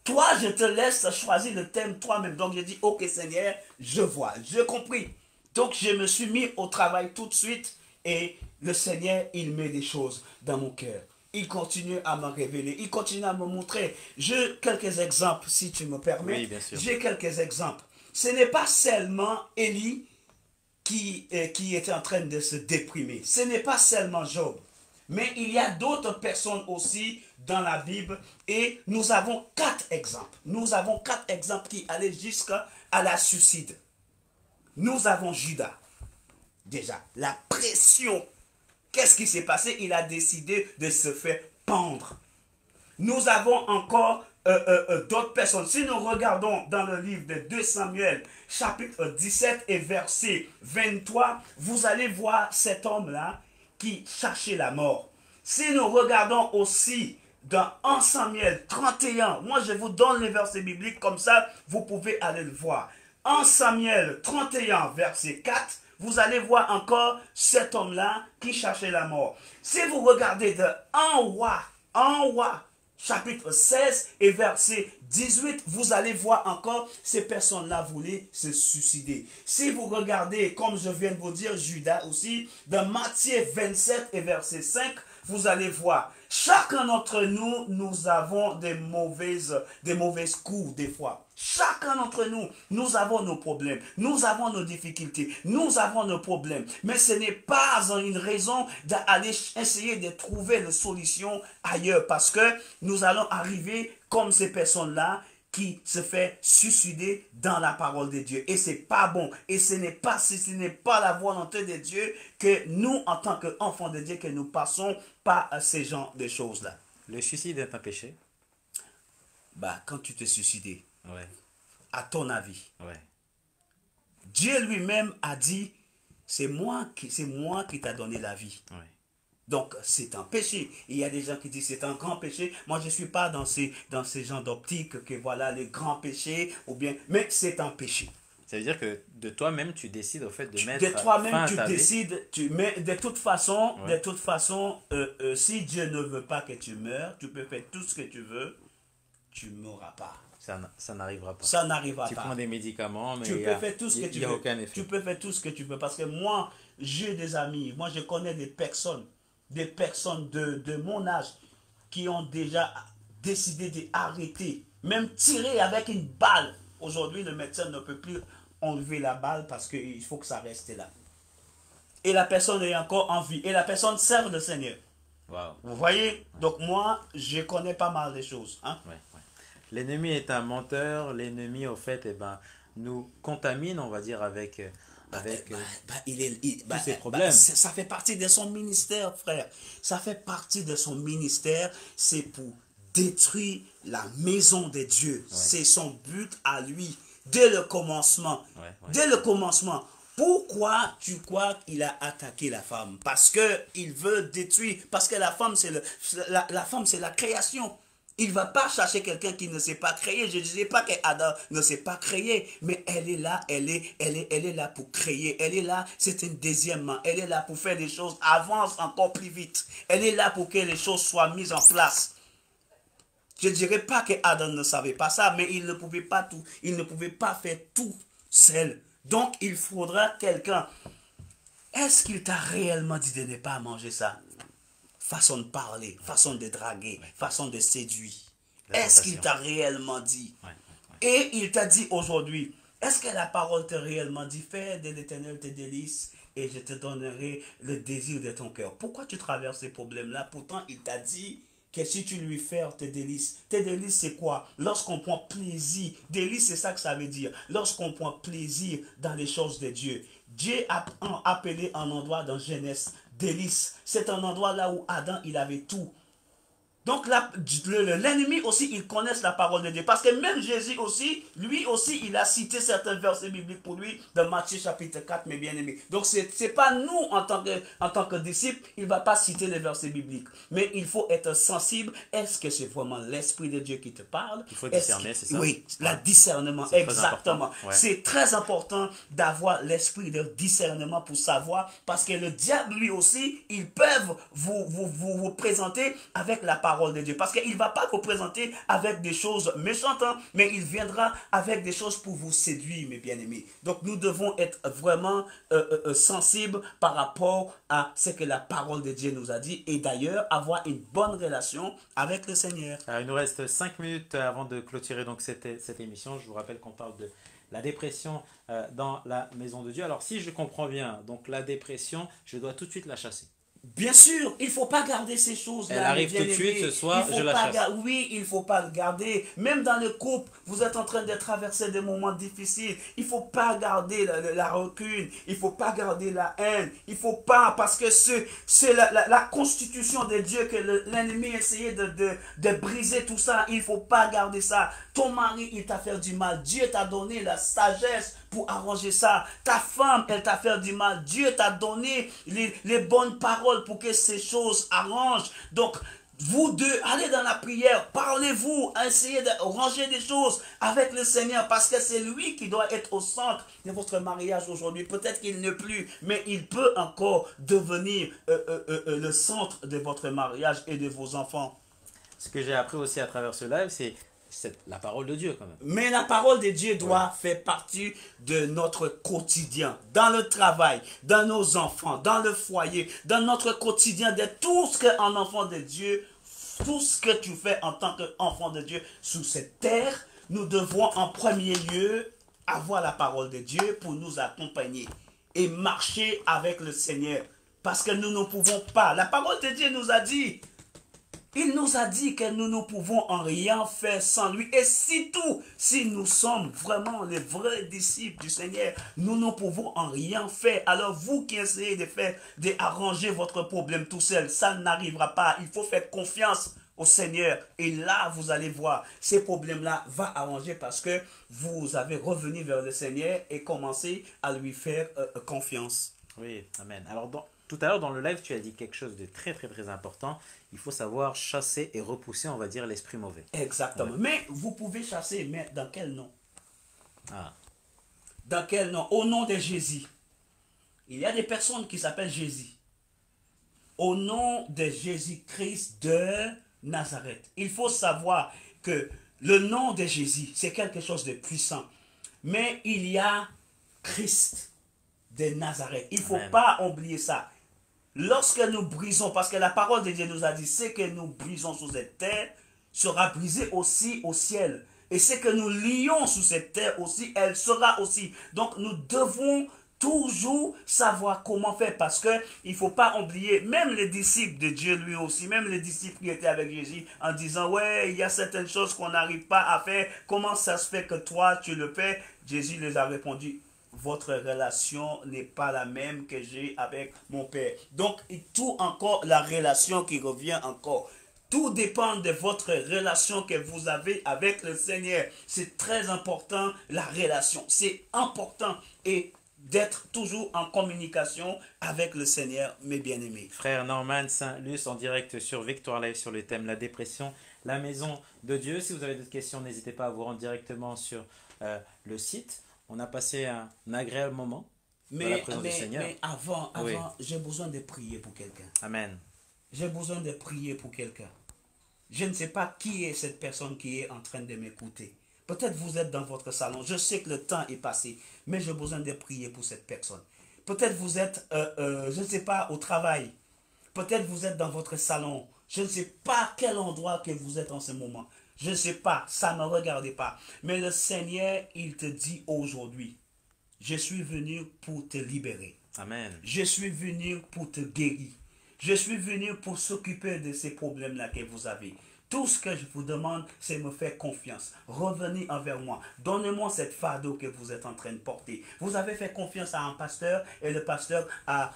Toi, je te laisse choisir le thème toi-même. Donc, j'ai dit, ok, Seigneur, je vois. J'ai compris. Donc, je me suis mis au travail tout de suite. Et le Seigneur, il met des choses dans mon cœur. Il continue à me révéler. Il continue à me montrer. J'ai quelques exemples, si tu me permets. Oui, bien sûr. J'ai quelques exemples. Ce n'est pas seulement Élie qui était en train de se déprimer. Ce n'est pas seulement Job. Mais il y a d'autres personnes aussi dans la Bible. Et nous avons 4 exemples. Nous avons 4 exemples qui allaient jusqu'à la suicide. Nous avons Judas. Déjà, la pression. Qu'est-ce qui s'est passé? Il a décidé de se faire pendre. Nous avons encore d'autres personnes. Si nous regardons dans le livre de 2 Samuel, chapitre 17 et verset 23, vous allez voir cet homme-là qui cherchait la mort. Si nous regardons aussi dans 1 Samuel 31, moi je vous donne les versets bibliques, comme ça vous pouvez aller le voir. 1 Samuel 31, verset 4, vous allez voir encore cet homme-là qui cherchait la mort. Si vous regardez de 1 roi, chapitre 16 et verset 18, vous allez voir encore ces personnes-là voulaient se suicider. Si vous regardez, comme je viens de vous dire, Judas aussi, dans Matthieu 27 et verset 5, vous allez voir, chacun d'entre nous, nous avons des mauvaises coups des fois. Chacun d'entre nous, nous avons nos problèmes, nous avons nos difficultés, nous avons nos problèmes. Mais ce n'est pas une raison d'aller essayer de trouver la solution ailleurs parce que nous allons arriver comme ces personnes-là qui se fait suicider dans la parole de Dieu. Et c'est pas bon. Et ce n'est pas la volonté de Dieu que nous, en tant qu'enfants de Dieu, que nous passons par ces genres de choses-là. Le suicide est un péché? Quand tu te suicides, Ouais, à ton avis, ouais. Dieu lui-même a dit, c'est moi qui t'a donné la vie. Ouais. Donc, c'est un péché. Il y a des gens qui disent c'est un grand péché. Moi, je ne suis pas dans ces genres d'optique que voilà les grands péchés, mais c'est un péché. Ça veut dire que de toi-même, tu décides au fait de mettre De fin toi-même, à tu ta vie. décides, mais de toute façon, Ouais. si Dieu ne veut pas que tu meurs, tu peux faire tout ce que tu veux, tu ne mourras pas. Ça n'arrivera pas. Ça n'arrivera Tu pas. prends des médicaments, mais Tu peux faire tout ce que tu il y a veux. aucun effet. Tu peux faire tout ce que tu veux. Parce que moi, j'ai des amis. Moi, je connais des personnes de mon âge qui ont déjà décidé d'arrêter. Même tirer avec une balle. Aujourd'hui, le médecin ne peut plus enlever la balle parce qu'il faut que ça reste là. Et la personne est encore en vie. Et la personne sert le Seigneur. Wow. Vous voyez? Donc moi, je connais pas mal de choses. Hein? Ouais, ouais. L'ennemi est un menteur. L'ennemi, au fait, nous contamine, on va dire, avec avec tous ces problèmes. Ça fait partie de son ministère, frère. Ça fait partie de son ministère. C'est pour détruire la maison de Dieu. Ouais. C'est son but à lui, dès le commencement. Ouais. Dès le commencement. Pourquoi tu crois qu'il a attaqué la femme? Parce qu'il veut détruire. Parce que la femme, c'est la création. Il ne va pas chercher quelqu'un qui ne sait pas créer. Je ne disais pas qu'Adam ne sait pas créer, mais elle est là, elle est là pour créer. Elle est là, c'est une deuxième main. Elle est là pour faire des choses, avance encore plus vite. Elle est là pour que les choses soient mises en place. Je ne dirais pas qu'Adam ne savait pas ça, mais il ne pouvait pas tout. Il ne pouvait pas faire tout seul. Donc, il faudra quelqu'un. Est-ce qu'il t'a réellement dit de ne pas manger ça? Façon de parler, façon de draguer, façon de séduire. Est-ce qu'il t'a réellement dit? Et il t'a dit aujourd'hui, est-ce que la parole t'a réellement dit, fais de l'Éternel tes délices et je te donnerai le désir de ton cœur? Pourquoi tu traverses ces problèmes-là? Pourtant, il t'a dit que si tu lui fais tes délices c'est quoi? Lorsqu'on prend plaisir, délices c'est ça que ça veut dire, lorsqu'on prend plaisir dans les choses de Dieu. Dieu a appelé un endroit dans Genèse délices. C'est un endroit là où Adam, il avait tout. Donc l'ennemi aussi, il connaît la parole de Dieu. Parce que même Jésus aussi, lui aussi, il a cité certains versets bibliques pour lui dans Matthieu chapitre 4, mes bien-aimés. Donc c'est pas nous, en tant que disciples, il ne va pas citer les versets bibliques. Mais il faut être sensible. Est-ce que c'est vraiment l'Esprit de Dieu qui te parle? Il faut discerner, c'est ça? Oui, le discernement, exactement. C'est très important d'avoir l'esprit de discernement pour savoir. Parce que le diable, lui aussi, ils peuvent vous présenter avec la parole de Dieu. Parce qu'il ne va pas vous présenter avec des choses méchantes, hein, mais il viendra avec des choses pour vous séduire, mes bien-aimés. Donc nous devons être vraiment sensibles par rapport à ce que la parole de Dieu nous a dit et d'ailleurs avoir une bonne relation avec le Seigneur. Alors, il nous reste 5 minutes avant de clôturer donc cette émission. Je vous rappelle qu'on parle de la dépression dans la maison de Dieu. Alors si je comprends bien, donc la dépression, je dois tout de suite la chasser. Bien sûr, il ne faut pas garder ces choses-là. Elle arrive tout de suite ce soir, je la chasse. Oui, il ne faut pas le garder. Même dans le couple, vous êtes en train de traverser des moments difficiles. Il ne faut pas garder la rancune. Il ne faut pas garder la haine. Il ne faut pas, parce que c'est la constitution de Dieu que l'ennemi essayait de briser tout ça. Il ne faut pas garder ça. Ton mari, il t'a fait du mal. Dieu t'a donné la sagesse pour arranger ça. Ta femme, elle t'a fait du mal. Dieu t'a donné les bonnes paroles pour que ces choses arrangent. Donc, vous deux, allez dans la prière, parlez-vous, essayez de ranger des choses avec le Seigneur parce que c'est lui qui doit être au centre de votre mariage aujourd'hui. Peut-être qu'il n'est plus, mais il peut encore devenir le centre de votre mariage et de vos enfants. Ce que j'ai appris aussi à travers ce live, c'est la parole de Dieu quand même. Mais la parole de Dieu doit faire partie de notre quotidien, dans le travail, dans nos enfants, dans le foyer, dans notre quotidien, de tout ce qu'un enfant de Dieu, tout ce que tu fais en tant qu'enfant de Dieu sur cette terre, nous devons en premier lieu avoir la parole de Dieu pour nous accompagner et marcher avec le Seigneur. Parce que nous ne pouvons pas. La parole de Dieu nous a dit, il nous a dit que nous ne pouvons en rien faire sans lui. Et si nous sommes vraiment les vrais disciples du Seigneur, nous ne pouvons en rien faire. Alors vous qui essayez d'arranger votre problème tout seul, ça n'arrivera pas. Il faut faire confiance au Seigneur. Et là, vous allez voir, ces problèmes-là vont arranger parce que vous avez revenu vers le Seigneur et commencé à lui faire confiance. Oui, amen. Alors, tout à l'heure, dans le live, tu as dit quelque chose de très, très, très important. Il faut savoir chasser et repousser, on va dire, l'esprit mauvais. Exactement. Ouais. Mais vous pouvez chasser, mais dans quel nom? Ah. Dans quel nom? Au nom de Jésus. Il y a des personnes qui s'appellent Jésus. Au nom de Jésus-Christ de Nazareth. Il faut savoir que le nom de Jésus, c'est quelque chose de puissant. Mais il y a Christ de Nazareth. Il ne faut pas oublier ça. Lorsque nous brisons, parce que la parole de Dieu nous a dit, ce que nous brisons sur cette terre sera brisé aussi au ciel. Et ce que nous lions sur cette terre aussi, elle sera aussi. Donc nous devons toujours savoir comment faire, parce que il ne faut pas oublier, même les disciples de Dieu lui aussi, même les disciples qui étaient avec Jésus, en disant, ouais, il y a certaines choses qu'on n'arrive pas à faire, comment ça se fait que toi tu le fais? Jésus les a répondu, votre relation n'est pas la même que j'ai avec mon père. Donc, tout encore, la relation qui revient encore. Tout dépend de votre relation que vous avez avec le Seigneur. C'est très important, la relation. C'est important et d'être toujours en communication avec le Seigneur, mes bien-aimés. Frère Norman Saint-Luc en direct sur Victoire Live sur le thème la dépression, la maison de Dieu. Si vous avez d'autres questions, n'hésitez pas à vous rendre directement sur le site. On a passé un agréable moment dans la présence du Seigneur. Mais avant, Oui. j'ai besoin de prier pour quelqu'un. Amen. J'ai besoin de prier pour quelqu'un. Je ne sais pas qui est cette personne qui est en train de m'écouter. Peut-être vous êtes dans votre salon. Je sais que le temps est passé, mais j'ai besoin de prier pour cette personne. Peut-être vous êtes, je ne sais pas, au travail. Peut-être vous êtes dans votre salon. Je ne sais pas quel endroit que vous êtes en ce moment. Je ne sais pas, ça ne me regarde pas. Mais le Seigneur, il te dit aujourd'hui, je suis venu pour te libérer. Amen. Je suis venu pour te guérir. Je suis venu pour s'occuper de ces problèmes-là que vous avez. Tout ce que je vous demande, c'est me faire confiance. Revenez envers moi. Donnez-moi cette fardeau que vous êtes en train de porter. Vous avez fait confiance à un pasteur et le pasteur a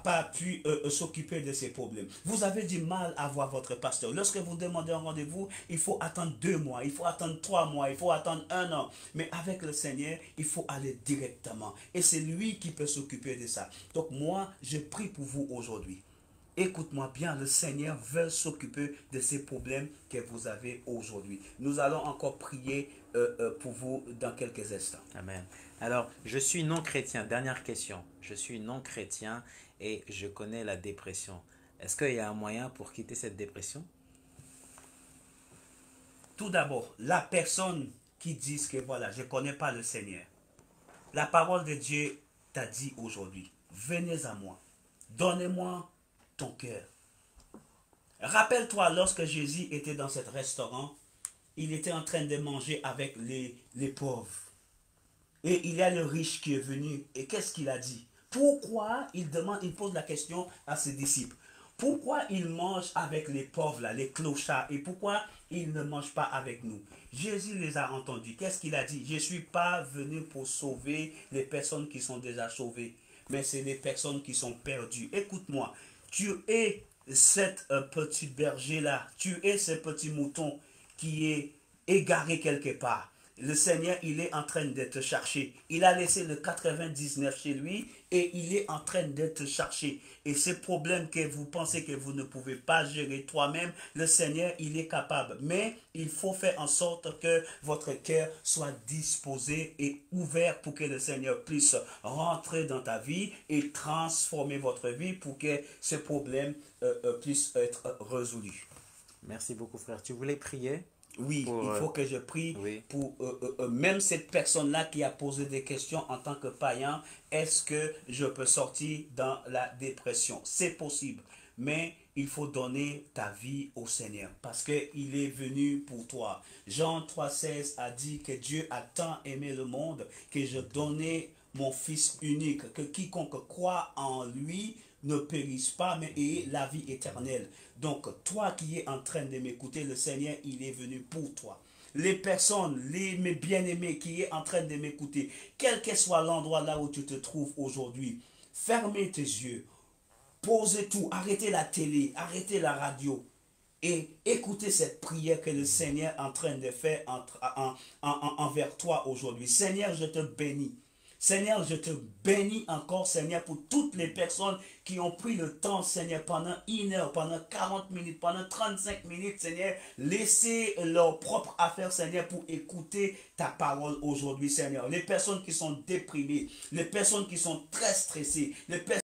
pas pu s'occuper de ces problèmes. Vous avez du mal à voir votre pasteur. Lorsque vous demandez un rendez-vous, il faut attendre 2 mois, il faut attendre 3 mois, il faut attendre 1 an. Mais avec le Seigneur, il faut aller directement. Et c'est lui qui peut s'occuper de ça. Donc moi, je prie pour vous aujourd'hui. Écoute-moi bien, le Seigneur veut s'occuper de ces problèmes que vous avez aujourd'hui. Nous allons encore prier pour vous dans quelques instants. Amen. Alors, je suis non chrétien. Dernière question. Je suis non chrétien et je connais la dépression. Est-ce qu'il y a un moyen pour quitter cette dépression? Tout d'abord, la personne qui dit que voilà, je ne connais pas le Seigneur. La parole de Dieu t'a dit aujourd'hui, venez à moi, donnez-moi ton cœur. Rappelle-toi, lorsque Jésus était dans ce restaurant, il était en train de manger avec les pauvres. Et il y a le riche qui est venu. Et qu'est-ce qu'il a dit? Pourquoi il pose la question à ses disciples. Pourquoi il mange avec les pauvres, là, les clochards, et pourquoi il ne mange pas avec nous? Jésus les a entendus. Qu'est-ce qu'il a dit? Je ne suis pas venu pour sauver les personnes qui sont déjà sauvées, mais c'est les personnes qui sont perdues. Écoute-moi, tu es cette petit berger-là, tu es ce petit mouton qui est égaré quelque part. Le Seigneur, il est en train de te chercher. Il a laissé le 99 chez lui et il est en train de te chercher. Et ces problèmes que vous pensez que vous ne pouvez pas gérer toi-même, le Seigneur, il est capable. Mais il faut faire en sorte que votre cœur soit disposé et ouvert pour que le Seigneur puisse rentrer dans ta vie et transformer votre vie pour que ce problème puisse être résolu. Merci beaucoup, frère. Tu voulais prier? Oui, il faut que je prie oui. pour même cette personne-là qui a posé des questions en tant que païen. Est-ce que je peux sortir dans la dépression? C'est possible, mais il faut donner ta vie au Seigneur parce qu'il est venu pour toi. Jean 3,16 a dit que Dieu a tant aimé le monde que je donnais mon Fils unique, que quiconque croit en lui ne périsse pas, mais ait la vie éternelle. Donc, toi qui es en train de m'écouter, le Seigneur, il est venu pour toi. Les personnes, mes bien-aimés qui est en train de m'écouter, quel que soit l'endroit là où tu te trouves aujourd'hui, fermez tes yeux, posez tout, arrêtez la télé, arrêtez la radio et écoutez cette prière que le Seigneur est en train de faire envers toi aujourd'hui. Seigneur, je te bénis. Seigneur, je te bénis encore, Seigneur, pour toutes les personnes qui ont pris le temps, Seigneur, pendant 1 heure, pendant 40 minutes, pendant 35 minutes, Seigneur, laisser leur propre affaire, Seigneur, pour écouter ta parole aujourd'hui, Seigneur. Les personnes qui sont déprimées, les personnes qui sont très stressées, les personnes